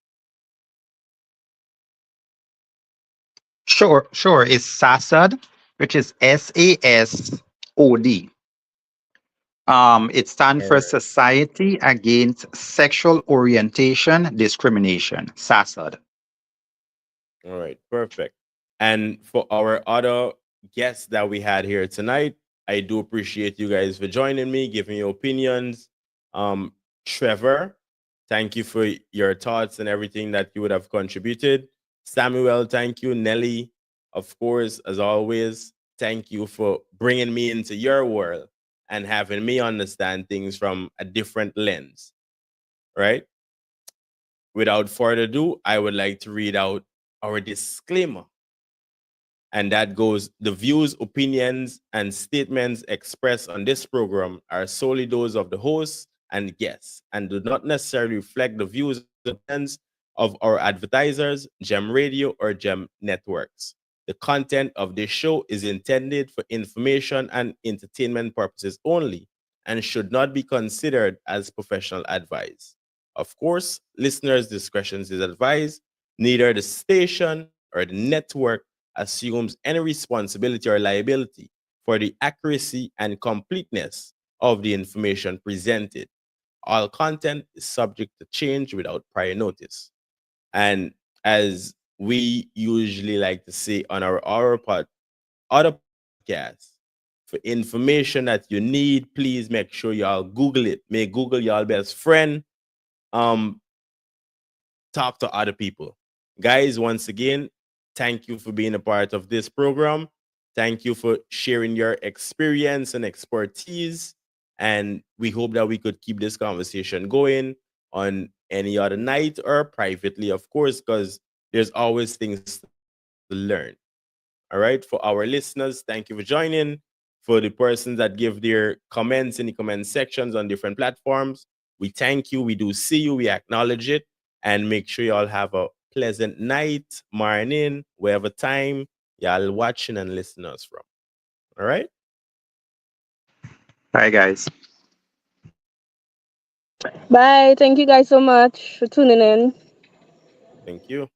Sure, sure. It's SASOD, which is SASOD. It stands All for right. Society Against Sexual Orientation Discrimination, SASOD. All right, perfect. And for our other guests that we had here tonight, I do appreciate you guys for joining me, giving your opinions. Um, Trevor, thank you for your thoughts and everything that you would have contributed. Samuel, thank you. Nelly, of course, as always, thank you for bringing me into your world and having me understand things from a different lens, right? Without further ado, I would like to read out our disclaimer. And that goes the views, opinions, and statements expressed on this program are solely those of the hosts and guests and do not necessarily reflect the views and opinions of our advertisers, Gem Radio, or Gem Networks. The content of this show is intended for information and entertainment purposes only and should not be considered as professional advice. Of course, listeners' discretion is advised. Neither the station or the network assumes any responsibility or liability for the accuracy and completeness of the information presented. All content is subject to change without prior notice. And as we usually like to say on other podcasts, for information that you need, please make sure y'all Google it. Make Google y'all best friend. Um, Talk to other people. Guys, once again, thank you for being a part of this program. Thank you for sharing your experience and expertise. And we hope that we could keep this conversation going on any other night or privately, of course, because there's always things to learn. All right. For our listeners, thank you for joining. For the persons that give their comments in the comment sections on different platforms, we thank you. We do see you. We acknowledge it. And make sure y'all have a pleasant night, morning, wherever time y'all watching and listening us from. All right. Bye, guys. Bye. Thank you guys so much for tuning in. Thank you.